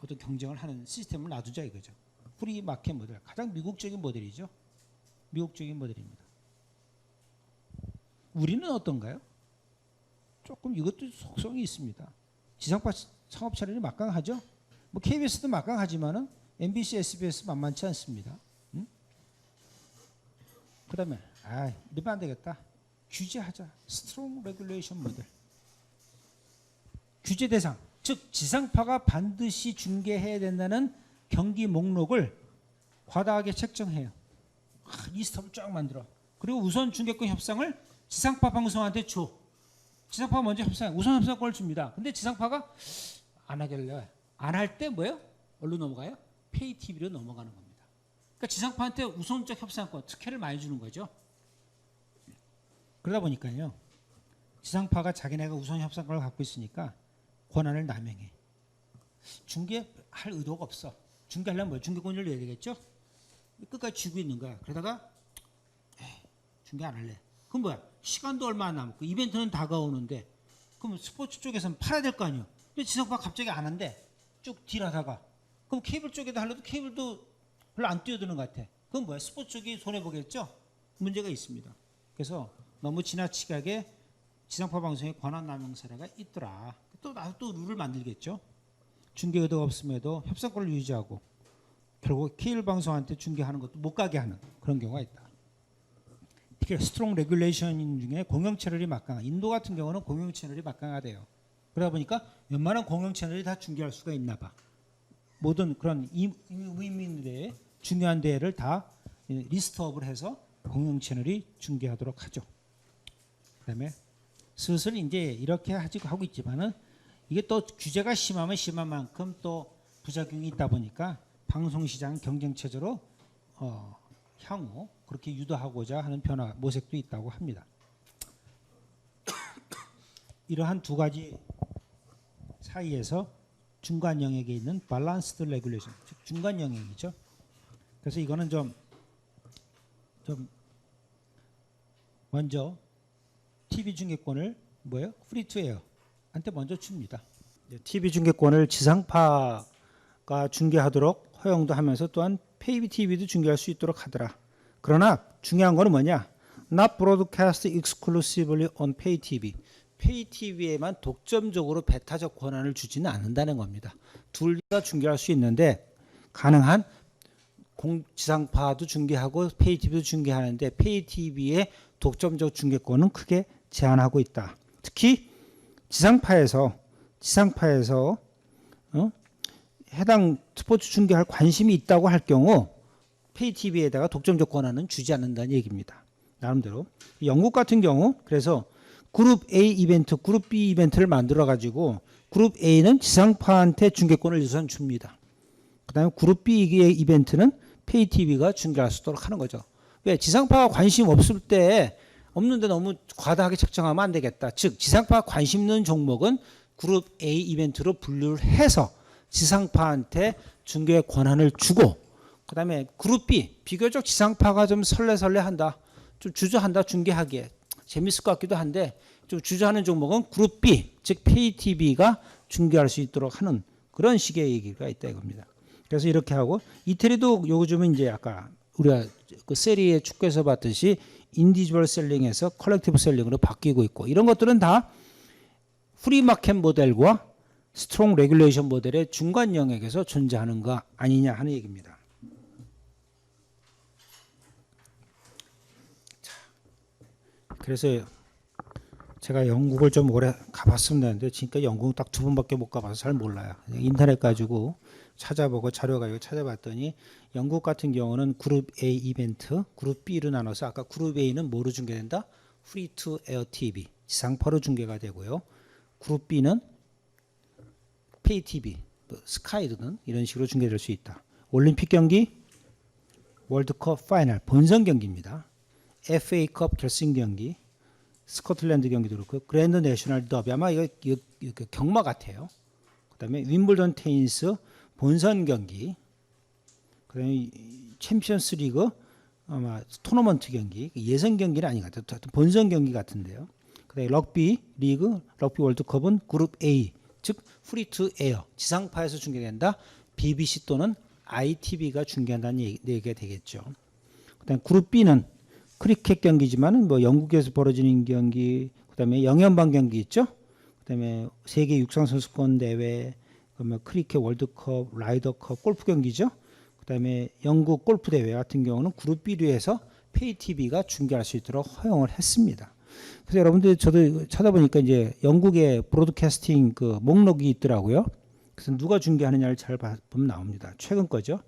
어떤 경쟁을 하는 시스템을 놔두자 이거죠. 프리 마켓 모델 가장 미국적인 모델이죠. 미국적인 모델입니다. 우리는 어떤가요? 조금 이것도 속성이 있습니다. 지상파 상업 채널이 막강하죠. 뭐 KBS도 막강하지만은 MBC, SBS 만만치 않습니다. 그다음에 이러면 안 되겠다. 규제하자. 스트롱 레귤레이션 모델. 규제 대상, 즉 지상파가 반드시 중계해야 된다는 경기 목록을 과다하게 책정해요. 리스트업을 쫙 만들어. 그리고 우선 중계권 협상을 지상파 방송한테 줘. 지상파가 먼저 협상, 우선 협상권을 줍니다. 근데 지상파가 안 하길래 안 할 때 뭐예요? 어디로 넘어가요? 페이 TV로 넘어가는 겁니다. 그러니까 지상파한테 우선적 협상권, 특혜를 많이 주는 거죠. 그러다 보니까요, 지상파가 자기네가 우선 협상권을 갖고 있으니까 권한을 남용해. 중계할 의도가 없어. 중계하려면 뭐 중계권을 내야 되겠죠? 끝까지 쥐고 있는 거야. 그러다가 중계 안 할래. 그럼 뭐야? 시간도 얼마 안 남았고 이벤트는 다가오는데 그럼 스포츠 쪽에서는 팔아야 될 거 아니에요. 근데 지상파가 갑자기 안 한대. 쭉 딜하다가 그럼 케이블 쪽에도 하려도 케이블도 별로 안 뛰어드는 것 같아. 그럼 뭐야? 스포츠 쪽이 손해보겠죠? 문제가 있습니다. 그래서 너무 지나치게 지상파 방송에 권한 남용 사례가 있더라. 나도 또 룰을 만들겠죠. 중계 의도가 없음에도 협상권을 유지하고 결국 케이블 방송한테 중계하는 것도 못 가게 하는 그런 경우가 있다. 특히 스트롱 레귤레이션 중에 공영 채널이 막강한 인도 같은 경우는 공영 채널이 막강하대요. 그러다 보니까 웬만한 공영 채널이 다 중계할 수가 있나 봐. 모든 그런 의미인들의 중요한 대회를 다 리스트업을 해서 공영 채널이 중계하도록 하죠. 그다음에 슬슬 이제 이렇게 하고 있지만은 이게 또 규제가 심하면 심한 만큼 또 부작용이 있다 보니까 방송시장 경쟁 체제로 향후 그렇게 유도하고자 하는 변화 모색도 있다고 합니다. 이러한 두 가지 사이에서 중간 영역에 있는 밸런스드 레귤레이션, 즉 중간 영역이죠. 그래서 이거는 좀 먼저 TV 중계권을 프리 투 에어한테 먼저 줍니다. TV 중계권을 지상파가 중계하도록 허용도 하면서 또한 페이비 TV도 중계할 수 있도록 하더라. 그러나 중요한 거는 뭐냐? Not broadcast exclusively on pay TV. 페이 TV에만 독점적으로 배타적 권한을 주지는 않는다는 겁니다. 둘 다 중계할 수 있는데 가능한 지상파도 중계하고 페이 TV도 중계하는데 페이 TV의 독점적 중계권은 크게 제한하고 있다. 특히 지상파에서 해당 스포츠 중계할 관심이 있다고 할 경우 페이 TV에다가 독점적 권한은 주지 않는다는 얘기입니다. 나름대로 영국 같은 경우 그래서 그룹 A 이벤트, 그룹 B 이벤트를 만들어 가지고 그룹 A는 지상파한테 중계권을 우선 줍니다. 그다음에 그룹 B의 이벤트는 페이 TV가 중계할 수 있도록 하는 거죠. 왜? 지상파가 관심 없을 때 없는데 너무 과다하게 책정하면 안 되겠다. 즉 지상파가 관심 있는 종목은 그룹 A 이벤트로 분류를 해서 지상파한테 중계 권한을 주고 그다음에 그룹 B 비교적 지상파가 좀 설레설레한다. 좀 주저한다 중계하기에. 재밌을 것 같기도 한데 좀 주저하는 종목은 그룹 B, 즉 페이 TV가 중계할 수 있도록 하는 그런 식의 얘기가 있다 이겁니다. 그래서 이렇게 하고 이태리도 요즘은 이제 아까 우리가 그 세리의 축구에서 봤듯이 인디비주얼 셀링에서 컬렉티브 셀링으로 바뀌고 있고 이런 것들은 다 프리마켓 모델과 스트롱 레귤레이션 모델의 중간 영역에서 존재하는 거 아니냐 하는 얘기입니다. 자, 그래서 제가 영국을 좀 오래 가봤으면 되는데 지금까지 영국은 딱 2번밖에 못 가봐서 잘 몰라요. 그냥 인터넷 가지고 찾아보고 자료 가지고 찾아봤더니 영국 같은 경우는 그룹 A 이벤트, 그룹 B로 나눠서 아까 그룹 A는 뭐로 중계된다? 프리 투 에어 TV, 지상파로 중계가 되고요. 그룹 B는 페이 TV, 스카이드는 이런 식으로 중계될 수 있다. 올림픽 경기, 월드컵 파이널 본선 경기입니다. FA컵 결승 경기, 스코틀랜드 경기도 그렇고 그랜드 내셔널 더비 아마 이거 경마 같아요. 그다음에 윈블던 테니스 본선 경기, 그다음에 챔피언스 리그 아마 토너먼트 경기, 예선 경기는 아닌 것 같아요. 본선 경기 같은데요. 그다음에 럭비 리그, 럭비 월드컵은 그룹 A, 즉 프리 투 에어 지상파에서 중계된다. BBC 또는 ITV가 중계한다는 얘기가 되겠죠. 그다음에 그룹 B는 크리켓 경기지만은 뭐 영국에서 벌어지는 경기, 그다음에 영연방 경기 있죠. 그다음에 세계 육상 선수권 대회, 그러면 크리켓 월드컵, 라이더컵, 골프 경기죠. 그다음에 영국 골프 대회 같은 경우는 그룹 B로 해서 페이 TV가 중계할 수 있도록 허용을 했습니다. 그래서 여러분들 저도 찾아보니까 이제 영국의 브로드캐스팅 그 목록이 있더라고요. 그래서 누가 중계하느냐를 잘 보면 나옵니다. 최근 거죠.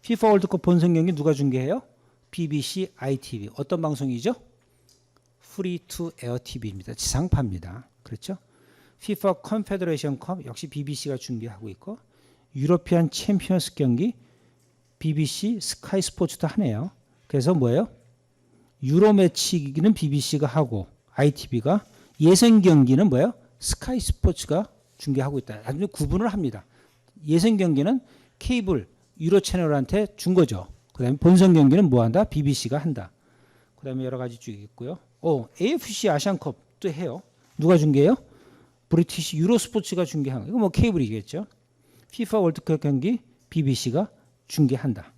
FIFA 월드컵 본선 경기 누가 중계해요? BBC, ITV. 어떤 방송이죠? 프리 투 에어 TV입니다. 지상파입니다. 그렇죠? FIFA 컨페더레이션 컵 역시 BBC가 중계하고 있고 유러피안 챔피언스 경기 BBC, 스카이 스포츠도 하네요. 그래서 뭐예요? 유로 매치기는 BBC가 하고 ITV가 예선 경기는 뭐예요? 스카이 스포츠가 중계하고 있다. 아주 구분을 합니다. 예선 경기는 케이블 유로 채널한테 준 거죠. 그다음에 본선 경기는 뭐 한다? BBC가 한다. 그다음에 여러 가지 쭉 있고요. AFC 아시안컵도 해요. 누가 중계해요? 브리티시 유로 스포츠가 중계하는 거. 이거 뭐 케이블이겠죠. FIFA 월드컵 경기 BBC가 중계한다.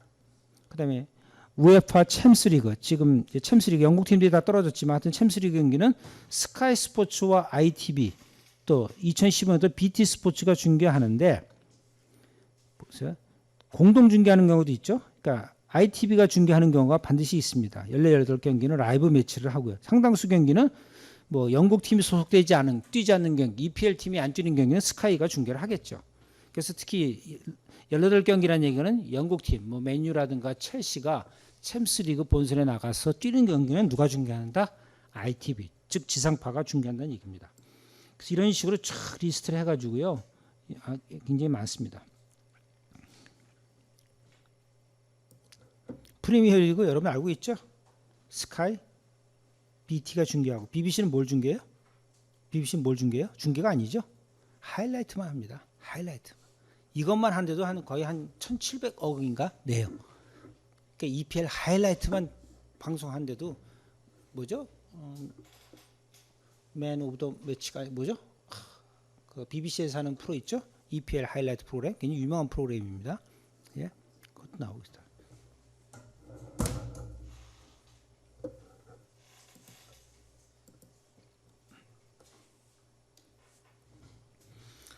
그다음에 우에파 챔스리그 지금 챔스리그 영국 팀들이 다 떨어졌지만 하여튼 챔스리그 경기는 스카이 스포츠와 ITV 또 2015년도 BT 스포츠가 중계하는데 보세요. 공동 중계하는 경우도 있죠. 그러니까 ITV가 중계하는 경우가 반드시 있습니다. 18경기는 라이브 매치를 하고요. 상당수 경기는 뭐 영국 팀이 소속되지 않은 뛰지 않는 경기, EPL 팀이 안 뛰는 경기는 스카이가 중계를 하겠죠. 그래서 특히 18경기라는 얘기는 영국 팀, 뭐 맨유라든가 첼시가 챔스리그 본선에 나가서 뛰는 경기는 누가 중계한다? ITV, 즉 지상파가 중계한다는 얘기입니다. 그래서 이런 식으로 쫙 리스트를 해가지고요, 굉장히 많습니다. 프리미어리그 여러분 알고 있죠? 스카이, BT가 중계하고 BBC는 뭘 중계해요? BBC는 뭘 중계해요? 중계가 아니죠. 하이라이트만 합니다. 하이라이트. 이것만 한데도 거의 한 1,700억인가 내요. 그러니까 EPL 하이라이트만 방송한데도 뭐죠? 맨 오브 더 매치가 뭐죠? 그 BBC에서 하는 프로 있죠? EPL 하이라이트 프로그램. 굉장히 유명한 프로그램입니다. 예, 그것도 나오고 있다.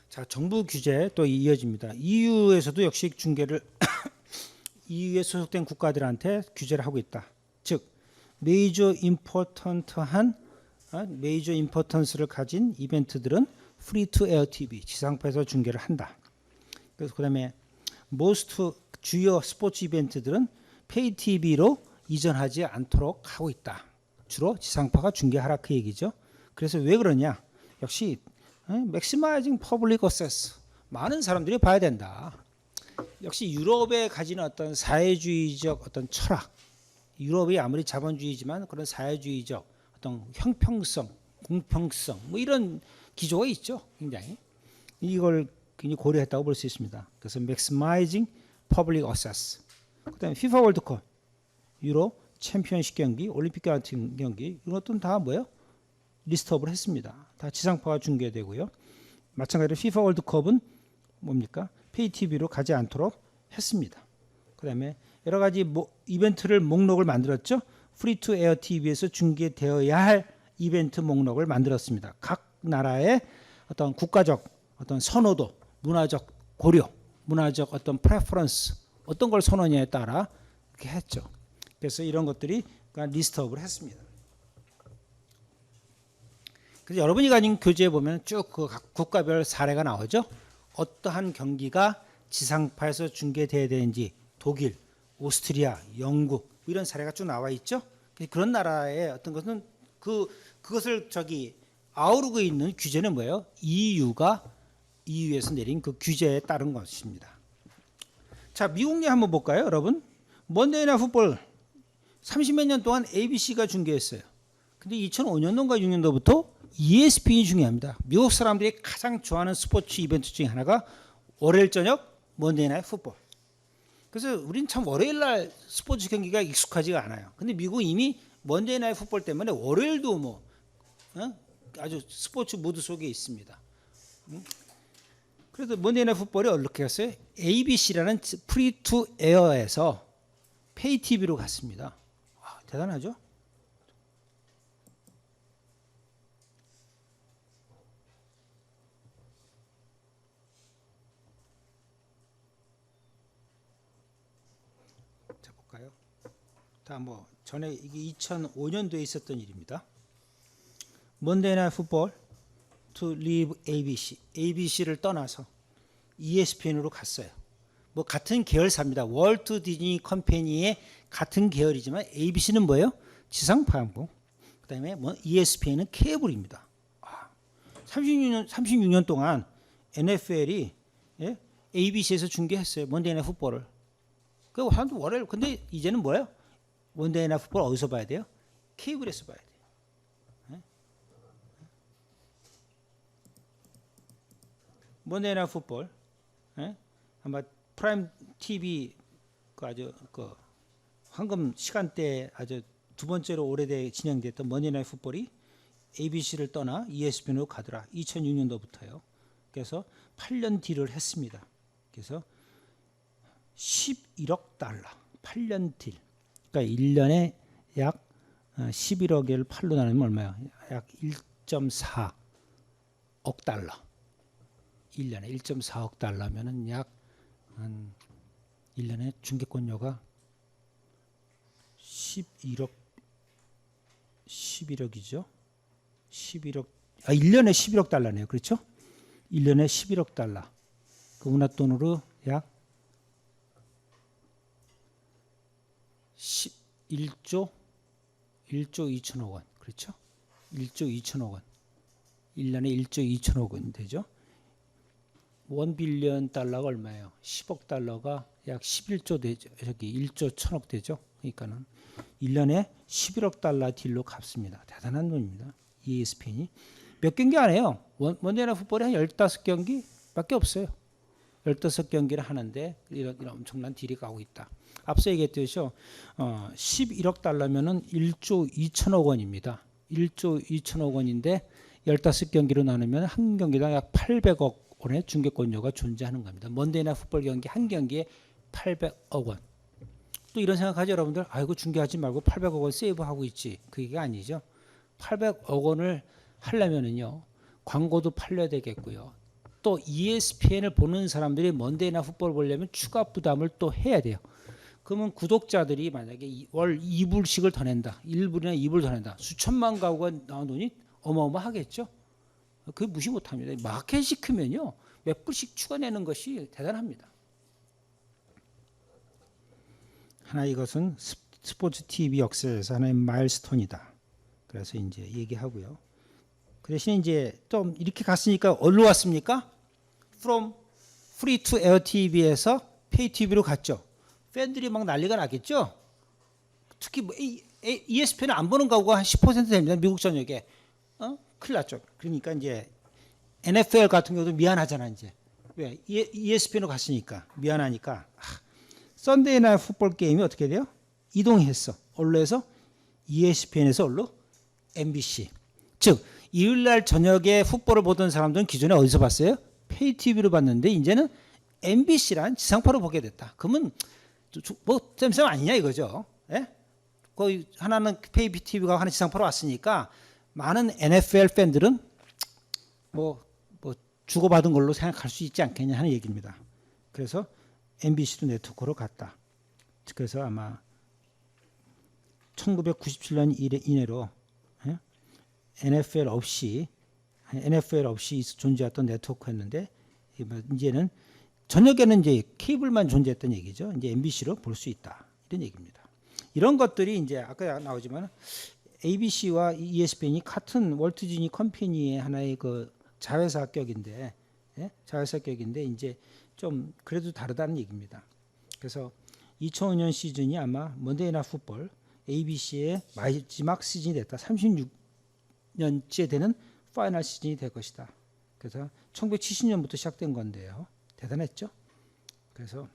자, 정부 규제 또 이어집니다. EU에서도 역시 중계를 EU에 소속된 국가들한테 규제를 하고 있다. 즉 메이저 임포턴스를 가진 이벤트들은 프리 투 에어 TV 지상파에서 중계를 한다. 그래서 그다음에 most 주요 스포츠 이벤트들은 페이 TV로 이전하지 않도록 하고 있다. 주로 지상파가 중계하라 그 얘기죠. 그래서 왜 그러냐? 역시 maximizing public access. 많은 사람들이 봐야 된다. 역시 유럽에 가지는 어떤 사회주의적 어떤 철학, 유럽이 아무리 자본주의지만 그런 사회주의적 어떤 형평성, 공평성 뭐 이런 기조가 있죠. 굉장히 이걸 굉장히 고려했다고 볼 수 있습니다. 그래서 maximizing public access. 그다음에 FIFA 월드컵, 유로 챔피언십 경기, 올림픽 같은 경기 이것도 다 뭐예요? 리스트업을 했습니다. 다 지상파가 중계되고요. 마찬가지로 FIFA 월드컵은 뭡니까? 페이 TV로 가지 않도록 했습니다. 그다음에 여러 가지 이벤트를 목록을 만들었죠. 프리 투 에어 TV에서 중계되어야 할 이벤트 목록을 만들었습니다. 각 나라의 어떤 국가적 어떤 선호도, 문화적 고려, 문화적 어떤 프레퍼런스, 어떤 걸 선호냐에 따라 이렇게 했죠. 그래서 이런 것들이 리스트업을 했습니다. 그래서 여러분이 가진 교재에 보면 쭉 그 각 국가별 사례가 나오죠. 어떠한 경기가 지상파에서 중계돼야 되는지 독일, 오스트리아, 영국 이런 사례가 쭉 나와 있죠. 그런 나라의 어떤 것은 그것을 아우르고 있는 규제는 뭐예요? EU에서 내린 그 규제에 따른 것입니다. 자, 미국 예 한번 볼까요, 여러분? 먼데이 나이트 풋볼 30몇 년 동안 ABC가 중계했어요. 근데 2005년도인가 6년도부터 ESPN이 중요합니다. 미국 사람들이 가장 좋아하는 스포츠 이벤트 중에 하나가 월요일 저녁 먼데이 나이트 풋볼. 그래서 우린 참 월요일 날 스포츠 경기가 익숙하지가 않아요. 근데 미국은 이미 먼데이 나이트 풋볼 때문에 월요일도 아주 스포츠 모드 속에 있습니다. 그래서 먼데이 나이트 풋볼이 어떻게 갔어요? ABC라는 프리 투 에어에서 페이 TV로 갔습니다. 와, 대단하죠? 자, 볼까요? 다 전에 이게 2005년도에 있었던 일입니다. 먼데이 나이트 풋볼 to leave ABC를 떠나서 ESPN으로 갔어요. 같은 계열사입니다. 월트 디즈니 컴퍼니의 같은 계열이지만 ABC는 뭐예요? 지상파 방송. 그다음에 ESPN은 케이블입니다. 36년 동안 NFL이 ABC에서 중계했어요. 먼데이 나이트 풋볼을. 그 사람들 월요일. 근데 이제는 뭐예요? 먼데이 나이트 풋볼 어디서 봐야 돼요? 케이블에서 봐야 돼요. 먼데이 나이트 풋볼. 아마 프라임 TV 아주 황금 시간대 아주 두 번째로 오래돼 진행됐던 먼데이 나이트 풋볼이 ABC를 떠나 ESPN으로 가더라. 2006년도부터요. 그래서 8년 딜을 했습니다. 그래서 11억 달러. 8년 딜. 그러니까 1년에 약 11억을 8로 나누면 얼마야? 약 1.4억 달러. 1년에 1.4억 달러면은 약 한 1년에 중계권료가 11억이죠. 11억. 1년에 11억 달러네요. 그렇죠? 1년에 11억 달러. 그 우리나라 돈으로 약 1조 2천억 원. 그렇죠? 1조 2천억 원. 1년에 1조 2천억 원 되죠. 1 빌리언 달러가 얼마예요? 10억 달러가 약 11조 되죠. 1조 1천억 되죠. 그러니까는 1년에 11억 달러 딜로 갚습니다. 대단한 돈입니다. ESPN이. 몇 경기 안 해요. 먼데이 나이트 풋볼이 한 15경기밖에 없어요. 15경기를 하는데 이런 엄청난 딜이 가고 있다. 앞서 얘기했듯이 11억 달러면은 1조 2천억 원입니다. 1조 2천억 원인데 15경기로 나누면 한 경기당 약 800억 원의 중계권료가 존재하는 겁니다. 먼데이 나이트 풋볼 경기 한 경기에 800억 원. 또 이런 생각하죠, 여러분들. 아이고 중계하지 말고 800억 원 세이브하고 있지. 그 얘기가 아니죠. 800억 원을 하려면은요. 광고도 팔려야 되겠고요. 또 ESPN을 보는 사람들이 먼데이 나이트 풋볼 보려면 추가 부담을 또 해야 돼요. 그러면 구독자들이 만약에 월 2불씩을 더 낸다. 1불이나 2불 더 낸다. 수천만 가구가 나온 돈이 어마어마하겠죠. 그게 무시 못합니다. 마켓이 크면요. 몇 불씩 추가 내는 것이 대단합니다. 하나 이것은 스포츠 TV 역사에서 하나의 마일스톤이다. 그래서 이제 얘기하고요. 그 대신에 이제 좀 이렇게 갔으니까 어디로 왔습니까? From free to air TV에서 pay TV로 갔죠. 팬들이 막 난리가 났겠죠. 특히 ESPN을 안 보는 가구가 한 10% 됩니다. 미국 전역에. 큰일 났죠. 그러니까 이제 NFL 같은 경우도 미안하잖아 이제. 왜? ESPN으로 갔으니까 미안하니까. 썬데이 나이트 풋볼 게임이 어떻게 돼요? 이동했어. 언로에서 ESPN에서 언로 MBC. 즉 일요일 날 저녁에 풋볼을 보던 사람들은 기존에 어디서 봤어요? 페이 TV로 봤는데 이제는 MBC란 지상파로 보게 됐다. 그러면 뭐 쌤쌤 아니냐 이거죠. 예? 거의 하나는 페이비 TV가 하나 지상파로 왔으니까 많은 NFL 팬들은 뭐 주고받은 걸로 생각할 수 있지 않겠냐 하는 얘기입니다. 그래서 MBC도 네트워크로 갔다. 그래서 아마 1997년 이내로 NFL 없이 존재했던 네트워크였는데 이제는 저녁에는 이제 케이블만 존재했던 얘기죠. 이제 MBC로 볼 수 있다 이런 얘기입니다. 이런 것들이 이제 아까 나오지만 ABC와 ESPN이 같은 월트 디즈니 컴퍼니의 하나의 그 자회사격인데, 자회사격인데 이제 좀 그래도 다르다는 얘기입니다. 그래서 2005년 시즌이 아마 먼데이 나이트 풋볼 ABC의 마지막 시즌이 됐다. 36년째 되는 파이널 시즌이 될 것이다. 그래서 1970년부터 시작된 건데요. 대단했죠. 그래서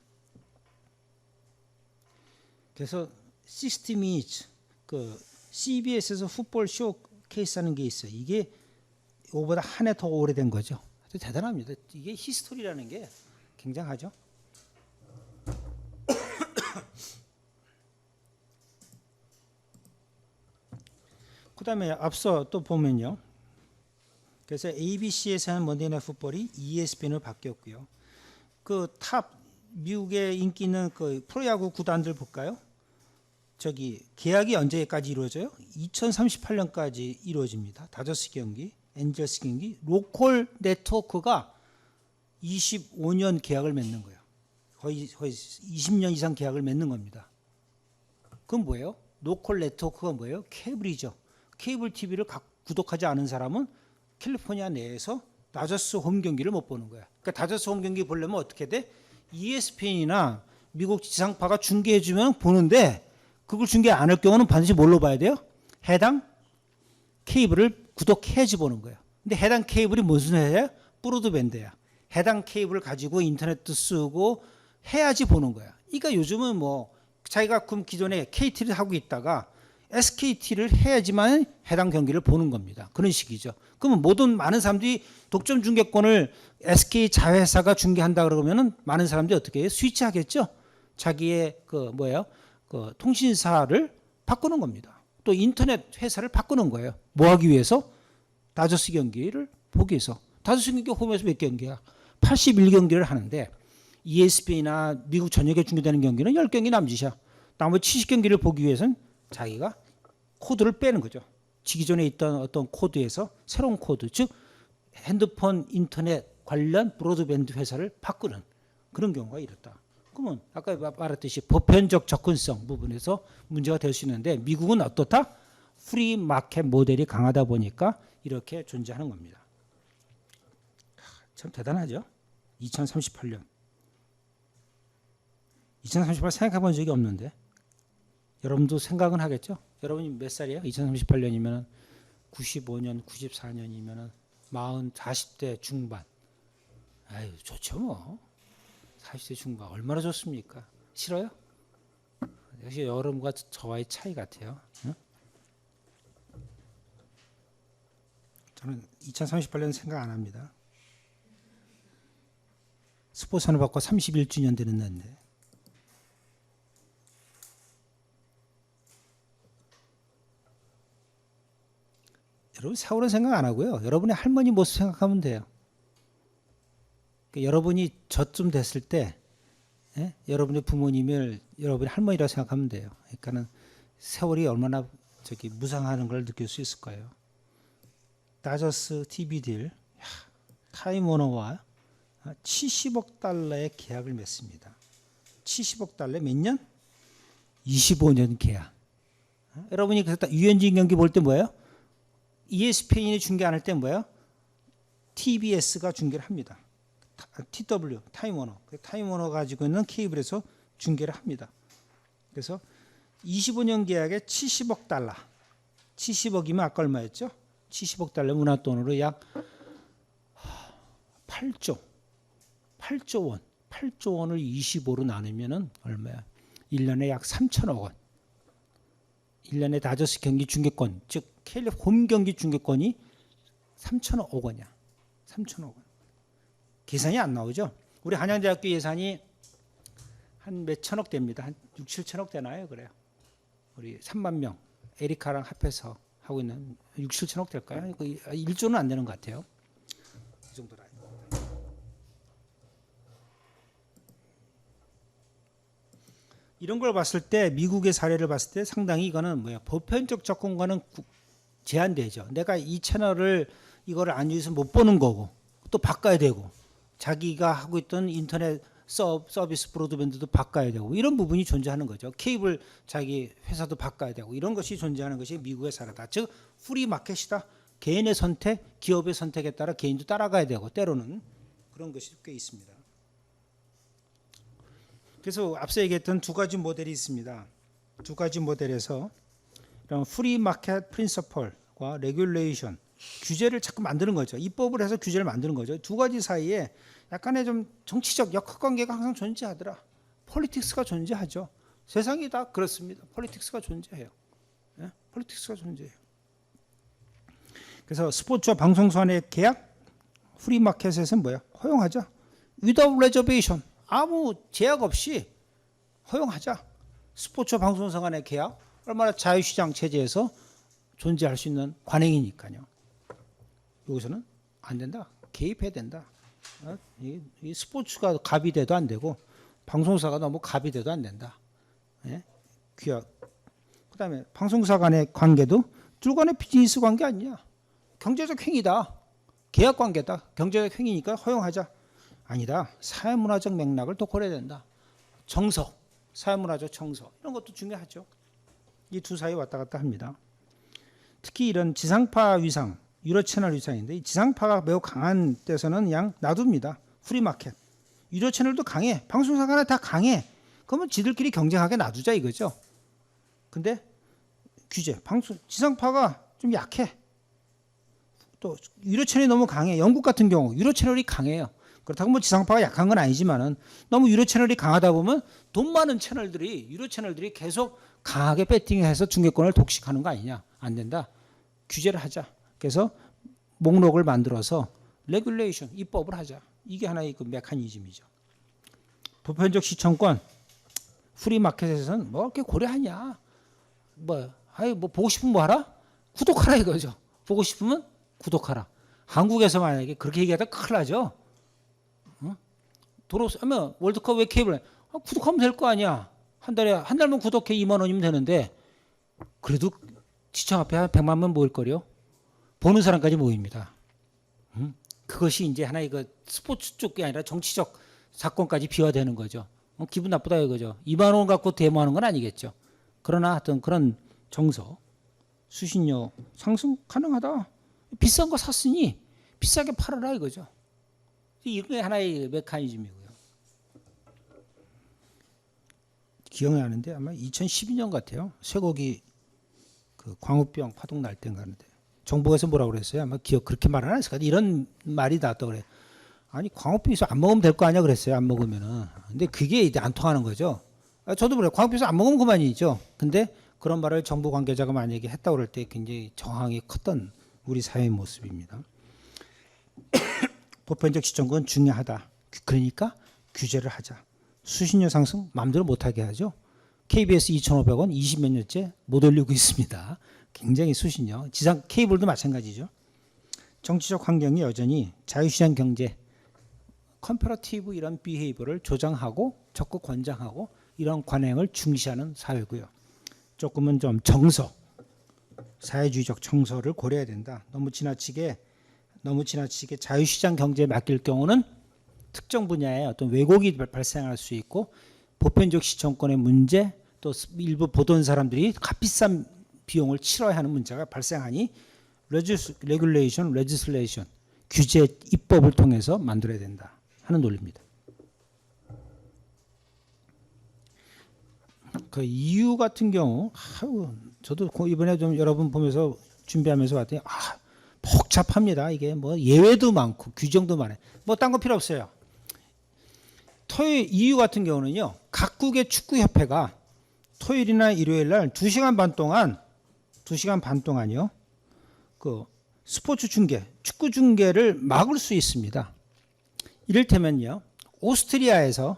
60 minutes 그 CBS에서 풋볼 쇼 케이스 하는 게 있어요. 이게 이거보다 한 해 더 오래된 거죠. 대단합니다. 이게 히스토리라는 게 굉장하죠. 그다음에 앞서 또 보면요. 그래서 ABC에서 하는 먼데이 나이트 풋볼이 ESPN으로 바뀌었고요. 그 탑 미국에 인기 있는 그 프로야구 구단들 볼까요? 저기 계약이 언제까지 이루어져요? 2038년까지 이루어집니다. 다저스 경기, 엔젤스 경기, 로컬 네트워크가 25년 계약을 맺는 거예요. 거의 20년 이상 계약을 맺는 겁니다. 그건 뭐예요? 로컬 네트워크가 뭐예요? 케이블이죠. 케이블 TV를 구독하지 않은 사람은 캘리포니아 내에서 다저스 홈 경기를 못 보는 거야. 그러니까 다저스 홈 경기 보려면 어떻게 돼? ESPN이나 미국 지상파가 중계해주면 보는데 그걸 중계 안 할 경우는 반드시 뭘로 봐야 돼요? 해당 케이블을 구독해야지 보는 거예요. 근데 해당 케이블이 무슨 회사야? 브로드밴드야. 해당 케이블을 가지고 인터넷도 쓰고 해야지 보는 거야. 그러니까 요즘은 뭐 자기가 그럼 기존에 KT를 하고 있다가 SKT를 해야지만 해당 경기를 보는 겁니다. 그런 식이죠. 그러면 모든 많은 사람들이 독점 중계권을 SK 자회사가 중계한다 그러면은 많은 사람들이 어떻게 해요? 스위치하겠죠. 자기의 그 통신사를 바꾸는 겁니다. 또 인터넷 회사를 바꾸는 거예요. 뭐 하기 위해서? 다저스 경기를 보기 위해서. 다저스 경기 홈에서 몇 경기야? 81경기를 하는데 ESPN이나 미국 전역에 중계되는 경기는 10경기 남짓이야. 나머지 70경기를 보기 위해서는 자기가 코드를 빼는 거죠. 기존에 있던 어떤 코드에서 새로운 코드, 즉 핸드폰, 인터넷 관련 브로드밴드 회사를 바꾸는 그런 경우가 이렇다. 그러면 아까 말했듯이 보편적 접근성 부분에서 문제가 될 수 있는데 미국은 어떻다? 프리 마켓 모델이 강하다 보니까 이렇게 존재하는 겁니다. 참 대단하죠. 2038년 생각해 본 적이 없는데 여러분도 생각은 하겠죠? 여러분이 몇 살이에요? 2038년이면 95년, 94년이면 40대 중반. 아유, 좋죠 뭐. 40대 중반 얼마나 좋습니까? 싫어요? 역시 여러분과 저와의 차이 같아요. 응? 저는 2038년 생각 안 합니다. 스포츠 산업학과 31주년 되는 날인데. 여러분 세월은 생각 안 하고요. 여러분의 할머니 모습 생각하면 돼요. 그러니까 여러분이 저쯤 됐을 때 여러분의 부모님을 여러분의 할머니라고 생각하면 돼요. 그러니까는 세월이 얼마나 무상하는 걸 느낄 수 있을 거예요. 다저스 TV 딜 타임 워너와 70억 달러의 계약을 맺습니다. 70억 달러 몇 년? 25년 계약. 여러분이 그래서 유현진 경기 볼 때 뭐예요? ESPN이 중계 안 할 때 뭐예요? TBS가 중계를 합니다. TW, 타임워너. 타임워너 가지고 있는 케이블에서 중계를 합니다. 그래서 25년 계약에 70억 달러. 70억이면 아까 얼마였죠? 70억 달러 문화돈으로 약 8조 원. 8조 원을 25로 나누면 얼마야? 1년에 약 3천억 원. 1년에 다저스 경기 중계권, 즉 홈 경기 중계권이 3천억 원이야. 3천억 원. 계산이 안 나오죠? 우리 한양대학교 예산이 한 몇천억 됩니다. 한 6, 7천억 되나요? 그래요. 우리 3만 명 에리카랑 합해서 하고 있는 6, 7천억 될까요? 1조는 안 되는 것 같아요. 이 정도라. 이런 걸 봤을 때 미국의 사례를 봤을 때 상당히 이거는 뭐야? 보편적 접근과는 제한되죠. 내가 이 채널을 이거를 안 유지해서 못 보는 거고 또 바꿔야 되고 자기가 하고 있던 인터넷 서비스 브로드밴드도 바꿔야 되고 이런 부분이 존재하는 거죠. 케이블 자기 회사도 바꿔야 되고 이런 것이 존재하는 것이 미국의 사례다. 즉 프리 마켓이다. 개인의 선택, 기업의 선택에 따라 개인도 따라가야 되고 때로는 그런 것이 꽤 있습니다. 그래서 앞서 얘기했던 두 가지 모델이 있습니다. 두 가지 모델에서 이런 프리 마켓 프린서펄과 레귤레이션 규제를 자꾸 만드는 거죠. 입법을 해서 규제를 만드는 거죠. 두 가지 사이에 약간의 좀 정치적 역학관계가 항상 존재하더라. 폴리틱스가 존재하죠. 세상이 다 그렇습니다. 폴리틱스가 존재해요. 예? 폴리틱스가 존재해요. 그래서 스포츠와 방송사 간의 계약 프리 마켓에서는 뭐야? 허용하자. without reservation. 아무 제약 없이 허용하자. 스포츠와 방송사 간의 계약 얼마나 자유시장 체제에서 존재할 수 있는 관행이니까요. 여기서는 안 된다. 개입해야 된다. 이 스포츠가 갑이 돼도 안 되고 방송사가 너무 갑이 돼도 안 된다. 예? 규약. 그다음에 방송사 간의 관계도 둘 간의 비즈니스 관계 아니냐. 경제적 행위다. 계약 관계다. 경제적 행위니까 허용하자. 아니다. 사회문화적 맥락을 또 고려해야 된다. 정서, 사회문화적 정서 이런 것도 중요하죠. 이 두 사이 왔다 갔다 합니다. 특히 이런 지상파 위상, 유료 채널 위상인데 이 지상파가 매우 강한 데서는 그냥 놔둡니다. 프리마켓. 유료 채널도 강해. 방송사 간에 다 강해. 그러면 지들끼리 경쟁하게 놔두자 이거죠. 근데 규제, 지상파가 좀 약해. 또 유료 채널이 너무 강해. 영국 같은 경우 유료 채널이 강해요. 그렇다고 뭐 지상파가 약한 건 아니지만은 너무 유료 채널이 강하다 보면 돈 많은 채널들이 유료 채널들이 계속 강하게 배팅해서 중계권을 독식하는 거 아니냐. 안 된다. 규제를 하자. 그래서 목록을 만들어서 레귤레이션, 입법을 하자. 이게 하나의 그 메커니즘이죠. 보편적 시청권, 프리마켓에서는 뭐 이렇게 고려하냐. 뭐 보고 싶으면 뭐 하라? 구독하라 이거죠. 보고 싶으면 구독하라. 한국에서 만약에 그렇게 얘기하다 큰일 나죠. 도로 하면 월드컵 왜 케이블 구독하면 될 거 아니야. 한 달만 구독해 2만 원이면 되는데 그래도 시청 앞에 한 100만 명 모일 거요. 보는 사람까지 모입니다. 그것이 이제 하나의 그 스포츠 쪽이 아니라 정치적 사건까지 비화되는 거죠. 기분 나쁘다 이거죠. 2만 원 갖고 데모하는 건 아니겠죠. 그러나 하여튼 그런 정서, 수신료 상승 가능하다. 비싼 거 샀으니 비싸게 팔아라 이거죠. 이게 하나의 메커니즘이고요. 기억나는데 아마 2012년 같아요. 쇠고기 그 광우병 파동 날 때인가 하는데 정부에서 뭐라고 그랬어요? 아마 기억 그렇게 말 안 했을 것 같아요. 이런 말이 나왔다고 그래요. 아니 광우병 있어 안 먹으면 될 거 아니야 그랬어요. 안 먹으면은. 근데 그게 이제 안 통하는 거죠. 저도 그래요. 광우병 있어 안 먹으면 그만이죠. 근데 그런 말을 정부 관계자가 만약에 했다고 그럴 때 굉장히 저항이 컸던 우리 사회의 모습입니다. 보편적 시청권 중요하다. 그러니까 규제를 하자. 수신료 상승 마음대로 못하게 하죠. KBS 2,500원 20몇 년째 못 올리고 있습니다. 굉장히 수신료. 지상 케이블도 마찬가지죠. 정치적 환경이 여전히 자유시장 경제, 컴퍼러티브 이런 비헤이버를 조장하고 적극 권장하고 이런 관행을 중시하는 사회고요. 조금은 좀 정서, 사회주의적 정서를 고려해야 된다. 너무 지나치게 자유시장 경제에 맡길 경우는 특정 분야에 어떤 왜곡이 발생할 수 있고 보편적 시청권의 문제 또 일부 보던 사람들이 값비싼 비용을 치러야 하는 문제가 발생하니 레귤레이션, 레지슬레이션 규제 입법을 통해서 만들어야 된다 하는 논리입니다. 그 EU 같은 경우 저도 이번에 좀 여러분 보면서 준비하면서 봤더니 복잡합니다. 이게 뭐 예외도 많고 규정도 많아요. 뭐 딴 거 필요 없어요. 토요일 EU 같은 경우는요. 각국의 축구협회가 토요일이나 일요일 날 2시간 반 동안요. 그 스포츠 중계, 축구 중계를 막을 수 있습니다. 이를테면요. 오스트리아에서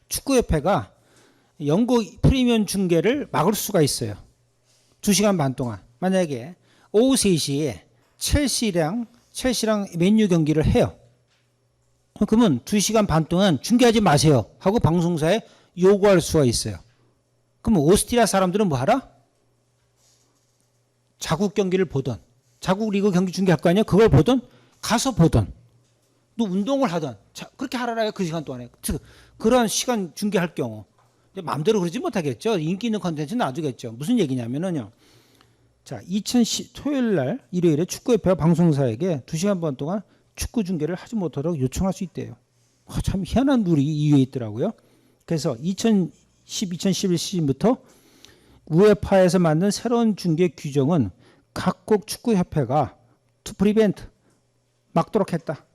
축구협회가 영국 프리미엄 중계를 막을 수가 있어요. 2시간 반 동안. 만약에 오후 3시에 첼시랑 맨유 경기를 해요. 그러면 2시간 반 동안 중계하지 마세요 하고 방송사에 요구할 수가 있어요. 그럼 오스트리아 사람들은 뭐 하라? 자국 경기를 보던, 자국 리그 경기 중계할 거 아니에요? 그걸 보던, 가서 보던, 또 운동을 하던, 그렇게 하라요. 그 시간 동안에. 그런 시간 중계할 경우. 마음대로 그러지 못하겠죠. 인기 있는 컨텐츠 놔두겠죠. 무슨 얘기냐면은요. 자, 2010 토요일 날 일요일에 축구협회와 방송사에게 2시간 반 동안 축구 중계를 하지 못하도록 요청할 수 있대요. 참 희한한 룰이 이유에 있더라고요. 그래서 2010, 2011 시즌부터 우에파에서 만든 새로운 중계 규정은 각국 축구협회가 to prevent 막도록 했다.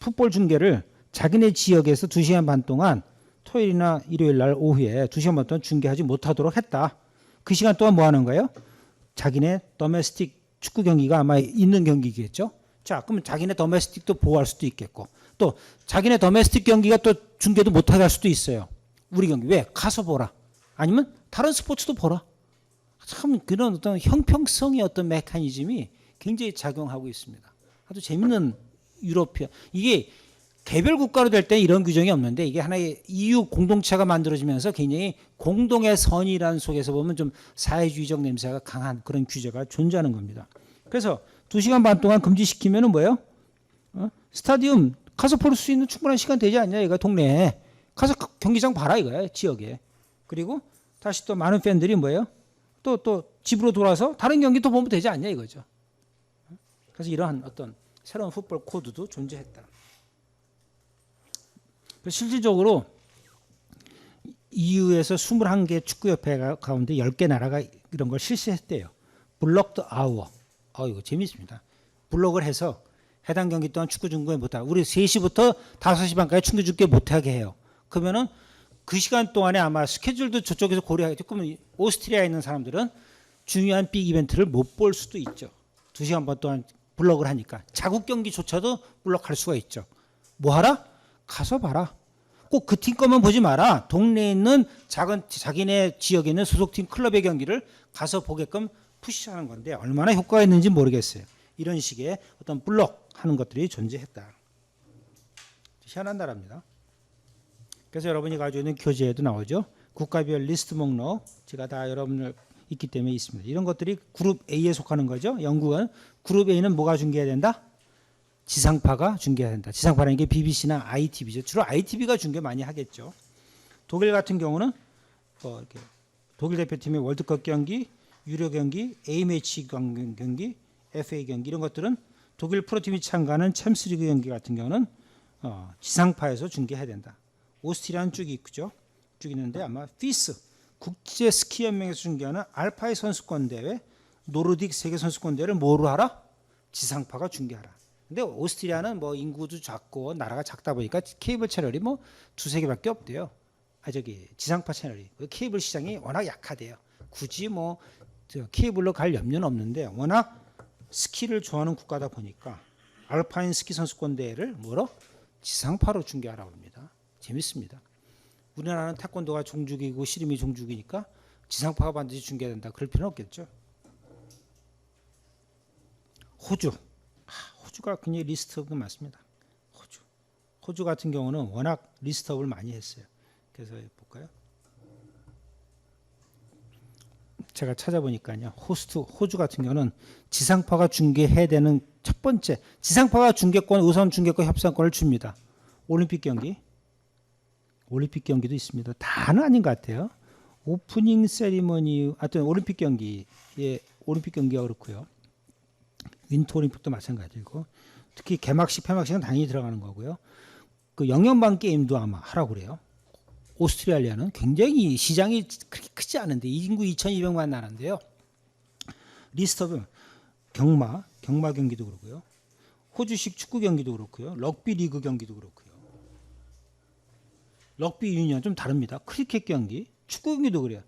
풋볼 중계를 자기네 지역에서 2시간 반 동안 토요일이나 일요일 날 오후에 2시간 반 동안 중계하지 못하도록 했다. 그 시간 동안 뭐 하는 거예요? 자기네 더메스틱 축구 경기가 아마 있는 경기겠죠. 자, 그러면 자기네 더메스틱도 보호할 수도 있겠고, 또 자기네 더메스틱 경기가 또 중계도 못하게 할 수도 있어요. 우리 경기 왜? 가서 보라. 아니면 다른 스포츠도 보라. 참 그런 어떤 형평성의 어떤 메커니즘이 굉장히 작용하고 있습니다. 아주 재밌는 유로피아. 이게 개별 국가로 될 때 이런 규정이 없는데 이게 하나의 EU 공동체가 만들어지면서 굉장히 공동의 선이라는 속에서 보면 좀 사회주의적 냄새가 강한 그런 규제가 존재하는 겁니다. 그래서 2시간 반 동안 금지시키면은 뭐예요? 스타디움 가서 볼 수 있는 충분한 시간 되지 않냐? 이거 동네에 가서 경기장 봐라 이거야, 지역에. 그리고 다시 또 많은 팬들이 뭐예요? 또 집으로 돌아서 다른 경기 또 보면 되지 않냐 이거죠. 그래서 이러한 어떤 새로운 풋볼 코드도 존재했다. 실질적으로 EU에서 21개 축구협회 가운데 10개 나라가 이런 걸 실시했대요. 블록드 아워. 이거 재밌습니다. 블록을 해서 해당 경기 동안 축구 중계 못하고 우리 3시부터 5시 반까지 축구 중계 못하게 해요. 그러면은 그 시간 동안에 아마 스케줄도 저쪽에서 고려하겠죠. 그러면 오스트리아에 있는 사람들은 중요한 빅 이벤트를 못 볼 수도 있죠. 2시간 반 동안 블록을 하니까. 자국 경기조차도 블록할 수가 있죠. 뭐 하라? 가서 봐라. 꼭 그 팀 거만 보지 마라. 동네에 있는 자기네 지역에 있는 소속팀 클럽의 경기를 가서 보게끔 푸시하는 건데 얼마나 효과가 있는지 모르겠어요. 이런 식의 어떤 블록하는 것들이 존재했다. 희한한 나라입니다. 그래서 여러분이 가지고 있는 교재에도 나오죠. 국가별 리스트 목록 제가 다 여러분들 있기 때문에 있습니다. 이런 것들이 그룹 A에 속하는 거죠. 영국은 그룹 A는 뭐가 중계해야 된다? 지상파가 중계해야 된다. 지상파라는 게 BBC나 ITV죠. 주로 ITV가 중계 많이 하겠죠. 독일 같은 경우는 이렇게 독일 대표팀의 월드컵 경기, 유료 경기, A매치 경기, FA 경기 이런 것들은 독일 프로팀이 참가하는 챔스리그 경기 같은 경우는 지상파에서 중계해야 된다. 오스트리아는 쭉 있죠. 쭉 있는데 아마 피스 국제 스키 연맹에서 중계하는 알파이 선수권 대회, 노르딕 세계 선수권 대회를 뭐로 하라? 지상파가 중계하라. 근데 오스트리아는 뭐 인구도 작고 나라가 작다 보니까 케이블 채널이 뭐 2-3개밖에 없대요. 지상파 채널이. 케이블 시장이 워낙 약하대요. 굳이 뭐 케이블로 갈 염려는 없는데 워낙 스키를 좋아하는 국가다 보니까 알파인 스키 선수권 대회를 뭐로? 지상파로 중계하라고 합니다. 재밌습니다. 우리나라는 태권도가 종주기고 씨름이 종주기니까 지상파가 반드시 중계된다. 그럴 필요는 없겠죠. 호주가 굉장히 리스트업이 많습니다. 호주 같은 경우는 워낙 리스트업을 많이 했어요. 그래서 볼까요? 제가 찾아보니까요. 호주 같은 경우는 지상파가 중계해야 되는 첫 번째 지상파가 우선 중계권 협상권을 줍니다. 올림픽 경기도 있습니다. 다는 아닌 것 같아요. 오프닝 세리머니, 하여튼 올림픽 경기가 그렇고요. 윈터 올림픽도 마찬가지고, 특히 개막식, 폐막식은 당연히 들어가는 거고요. 그 영연방 게임도 아마 하라고 그래요. 오스트레일리아는 굉장히 시장이 그렇게 크지 않은데 인구 2,200만 나라인데요. 리스트업은 경마 경기도 그렇고요. 호주식 축구 경기도 그렇고요. 럭비 리그 경기도 그렇고요. 럭비 유니언 좀 다릅니다. 크리켓 경기, 축구 경기도 그래요.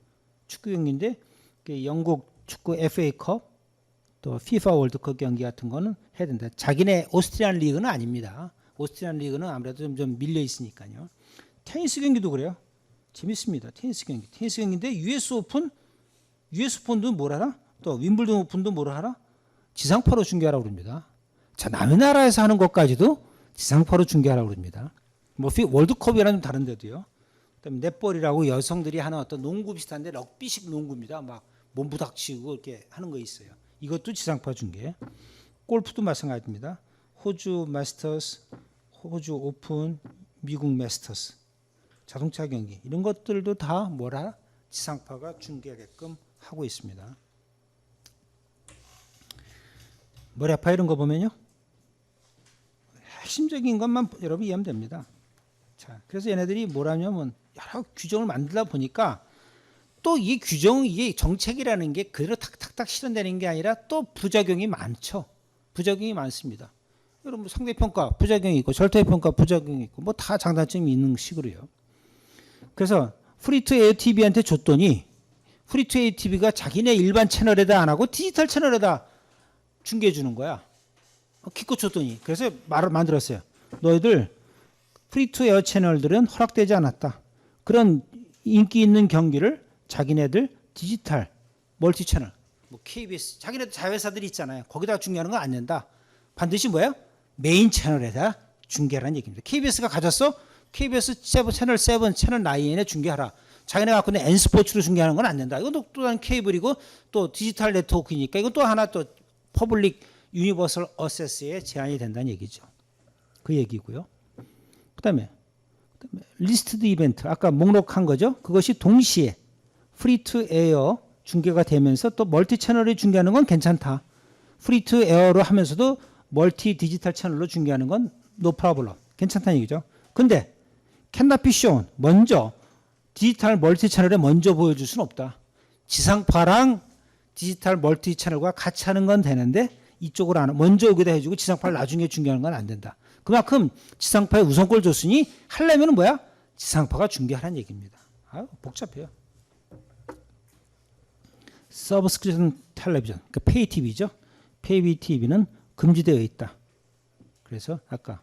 축구 경기인데 영국 축구 FA컵, 또 FIFA 월드컵 경기 같은 거는 해야 된다. 자기네 오스트리안 리그는 아닙니다. 오스트리안 리그는 아무래도 좀 밀려 있으니까요. 테니스 경기도 그래요. 재밌습니다. 테니스 경기인데 US 오픈도 뭘 하나? 또 윈블든 오픈도 뭘 하나? 지상파로 중계하라고 그럽니다. 자, 남의 나라에서 하는 것까지도 지상파로 중계하라고 그럽니다. 뭐 월드컵이랑 좀 다른데도요. 그다음에 넷볼이라고 여성들이 하는 어떤 농구 비슷한데 럭비식 농구입니다. 막 몸부닥치고 이렇게 하는 거 있어요. 이것도 지상파 중계. 골프도 마찬가지입니다. 호주 마스터스, 호주 오픈, 미국 마스터스, 자동차 경기 이런 것들도 다 뭐라 지상파가 중계하게끔 하고 있습니다. 머리 아파 이런 거 보면요. 핵심적인 것만 여러분 이해하면 됩니다. 자, 그래서 얘네들이 뭐라냐면 여러 규정을 만들다 보니까 또 이 규정, 이게 정책이라는 게 그대로 탁탁탁 실현되는 게 아니라 또 부작용이 많죠. 부작용이 많습니다. 여러분 상대평가 부작용이 있고 절대평가 부작용이 있고 뭐 다 장단점이 있는 식으로요. 그래서 프리투에어 TV한테 줬더니 프리투에어 TV가 자기네 일반 채널에다 안 하고 디지털 채널에다 중계해 주는 거야. 기껏 줬더니 그래서 말을 만들었어요. 너희들 프리투에어 채널들은 허락되지 않았다. 그런 인기 있는 경기를 자기네들 디지털 멀티 채널 뭐 KBS 자기네들 자회사들이 있잖아요. 거기다 중계하는 건 안 된다. 반드시 뭐야? 메인 채널에다 중계하라는 얘기입니다. KBS가 가졌어? KBS 채널 7, 채널 9에 중계하라. 자기네가 갖고 있는 N스포츠로 중계하는 건 안 된다. 이건 또 다른 케이블이고 또 디지털 네트워크니까 이건 또 하나 또 퍼블릭 유니버설 어세스에 제한이 된다는 얘기죠. 그 얘기고요. 그다음에 리스트드 이벤트 아까 목록한 거죠. 그것이 동시에 프리 투 에어 중계가 되면서 또 멀티 채널에 중계하는 건 괜찮다. 프리 투 에어로 하면서도 멀티 디지털 채널로 중계하는 건 노 프로블럼. 괜찮다는 얘기죠. 근데 캔나 비 쇼운 먼저 디지털 멀티 채널에 먼저 보여줄 수는 없다. 지상파랑 디지털 멀티 채널과 같이 하는 건 되는데 이쪽으로 안 먼저 여기다 해주고 지상파를 나중에 중계하는 건 안 된다. 그만큼 지상파에 우선권을 줬으니 하려면 뭐야? 지상파가 중계하라는 얘기입니다. 아유, 복잡해요. 서브스크립션 텔레비전, 그 페이 TV죠. 페이 TV는 금지되어 있다. 그래서 아까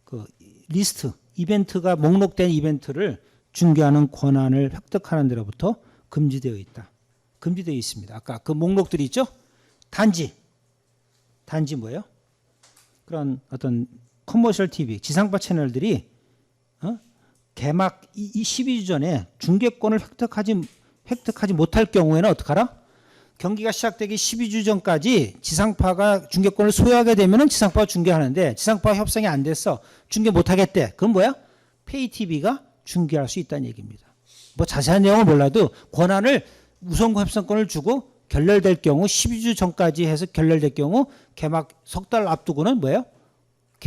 그 리스트 이벤트가 목록된 이벤트를 중계하는 권한을 획득하는 데로부터 금지되어 있다. 금지되어 있습니다. 아까 그 목록들이 있죠. 단지 뭐예요? 그런 어떤 커머셜 TV 지상파 채널들이 개막 12주 전에 중계권을 획득하지 못할 경우에는 어떡하라? 경기가 시작되기 12주 전까지 지상파가 중계권을 소유하게 되면 지상파가 중계하는데 지상파 협상이 안 됐어. 중계 못하겠대. 그건 뭐야? 페이 TV가 중계할 수 있다는 얘기입니다. 뭐 자세한 내용을 몰라도 권한을 우선 협상권을 주고 결렬될 경우 12주 전까지 해서 결렬될 경우 개막 석 달 앞두고는 뭐예요?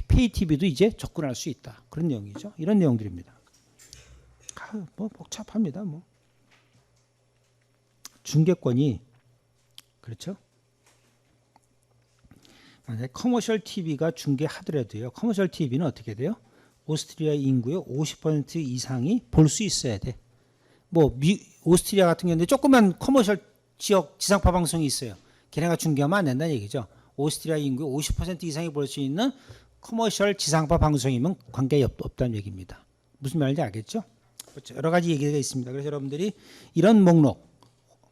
페이 TV도 이제 접근할 수 있다. 그런 내용이죠. 이런 내용들입니다. 뭐 복잡합니다. 뭐 중계권이 그렇죠? 만약에 커머셜 TV가 중계하더라도요. 커머셜 TV는 어떻게 돼요? 오스트리아 인구의 50% 이상이 볼 수 있어야 돼. 뭐 오스트리아 같은 경우는 조그만 커머셜 지역 지상파 방송이 있어요. 걔네가 중계하면 안 된다는 얘기죠. 오스트리아 인구의 50% 이상이 볼 수 있는 커머셜 지상파 방송이면 관계 없다는 얘기입니다. 무슨 말인지 알겠죠? 그렇죠. 여러 가지 얘기가 있습니다. 그래서 여러분들이 이런 목록,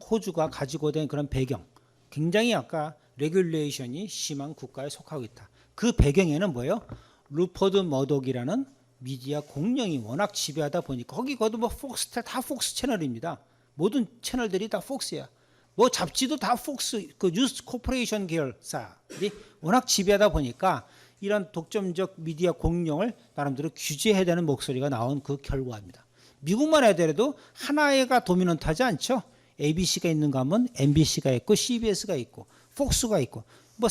호주가 가지고 된 그런 배경, 굉장히 아까 레귤레이션이 심한 국가에 속하고 있다. 그 배경에는 뭐예요? 루퍼드 머독이라는 미디어 공룡이 워낙 지배하다 보니까 거기도 뭐 폭스텔 다 폭스 채널입니다. 모든 채널들이 다 폭스야. 뭐 잡지도 다 폭스 그 뉴스 코퍼레이션 계열사들이 워낙 지배하다 보니까 이런 독점적 미디어 공룡을 나름대로 규제해야 되는 목소리가 나온 그 결과입니다. 미국만 하더라도 하나가 도미넌트하지 않죠. ABC가 있는가 하면 MBC가 있고 CBS가 있고 폭스가 있고 뭐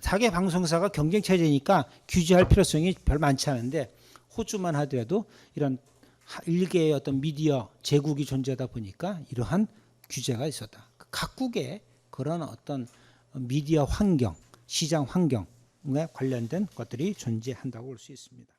자기 방송사가 경쟁 체제니까 규제할 필요성이 별 많지 않은데 호주만 하더라도 이런 일개의 어떤 미디어 제국이 존재하다 보니까 이러한 규제가 있었다. 각국의 그런 어떤 미디어 환경, 시장 환경에 관련된 것들이 존재한다고 볼 수 있습니다.